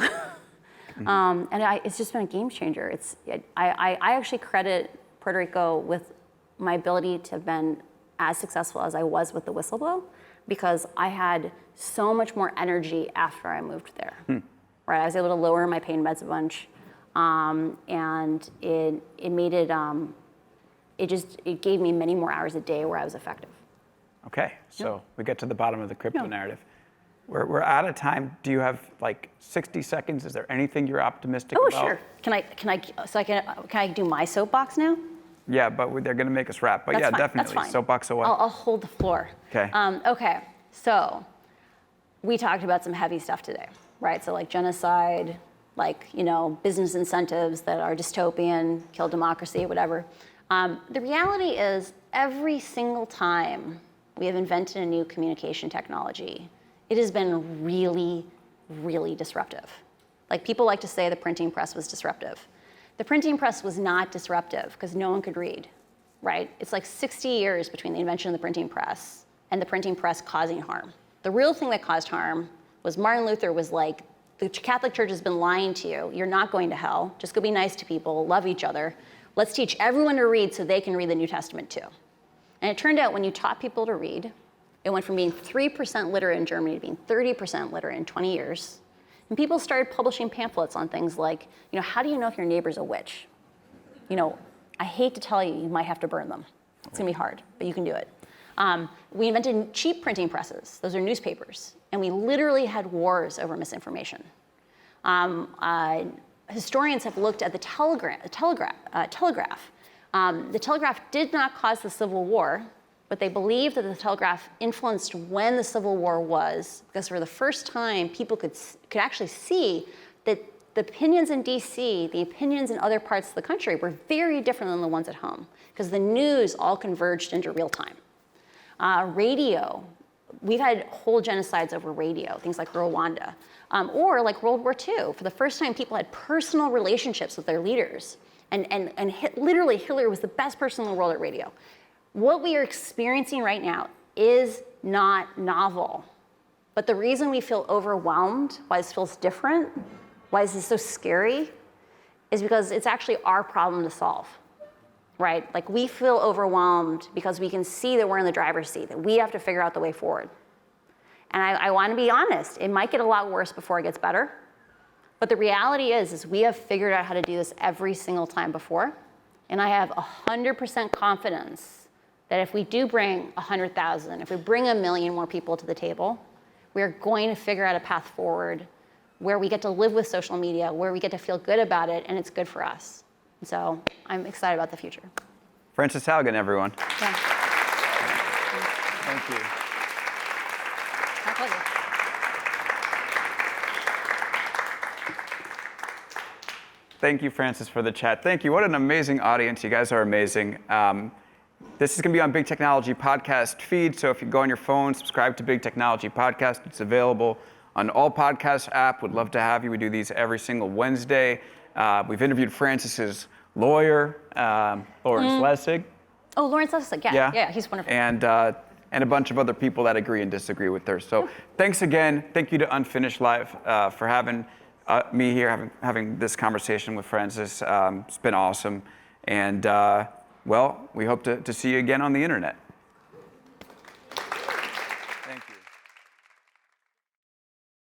It's just been a game changer. I actually credit Puerto Rico with my ability to have been as successful as I was with the Whistleblower, because I had so much more energy after I moved there. Right, I was able to lower my pain meds a bunch, and it made it. It gave me many more hours a day where I was effective. Okay, so we get to the bottom of the crypto narrative. We're out of time. Do you have like 60 seconds? Is there anything you're optimistic about? Oh, sure. Can I do my soapbox now? Yeah, but they're going to make us rap. But That's yeah, fine. definitely. That's fine. Soapbox away. I'll hold the floor. Okay. Okay. So we talked about some heavy stuff today, right? So like genocide, like, you know, business incentives that are dystopian, kill democracy, whatever. The reality is, every single time we have invented a new communication technology, it has been really, really disruptive. Like, people like to say the printing press was disruptive. The printing press was not disruptive because no one could read, right? It's like 60 years between the invention of the printing press and the printing press causing harm. The real thing that caused harm was Martin Luther was like, the Catholic Church has been lying to you. You're not going to hell. Just go be nice to people, love each other. Let's teach everyone to read so they can read the New Testament too. And it turned out when you taught people to read, it went from being 3% literate in Germany to being 30% literate in 20 years. And people started publishing pamphlets on things like, you know, how do you know if your neighbor's a witch? You know, I hate to tell you, you might have to burn them. It's gonna be hard, but you can do it. We invented cheap printing presses. Those are newspapers. And we literally had wars over misinformation. Historians have looked at the telegraph. The telegraph did not cause the Civil War, but they believe that the telegraph influenced when the Civil War was, because for the first time, people could actually see that the opinions in DC, the opinions in other parts of the country were very different than the ones at home, because the news all converged into real time. Radio, we've had whole genocides over radio, things like Rwanda, or like World War II. For the first time, people had personal relationships with their leaders. Literally, Hitler was the best person in the world at radio. What we are experiencing right now is not novel. But the reason we feel overwhelmed, why this feels different, why this is so scary, is because it's actually our problem to solve, right? Like, we feel overwhelmed because we can see that we're in the driver's seat, that we have to figure out the way forward. And I want to be honest, it might get a lot worse before it gets better. But the reality is we have figured out how to do this every single time before. And I have 100% confidence that if we do bring 100,000, if we bring 1 million more people to the table, we are going to figure out a path forward where we get to live with social media, where we get to feel good about it, and it's good for us. And so I'm excited about the future. Frances Haugen, everyone. Yeah. Thank you. My pleasure. Thank you, Frances, for the chat. Thank you. What an amazing audience. You guys are amazing. This is going to be on Big Technology Podcast feed, so if you go on your phone, subscribe to Big Technology Podcast. It's available on all podcast app. Would love to have you. We do these every single Wednesday. We've interviewed Frances's lawyer, Lawrence Lessig. Oh, Lawrence Lessig, yeah, he's wonderful. And a bunch of other people that agree and disagree with her. So thanks again. Thank you to Unfinished Live for having me here, having this conversation with Frances. It's been awesome. And well, we hope to see you again on the internet.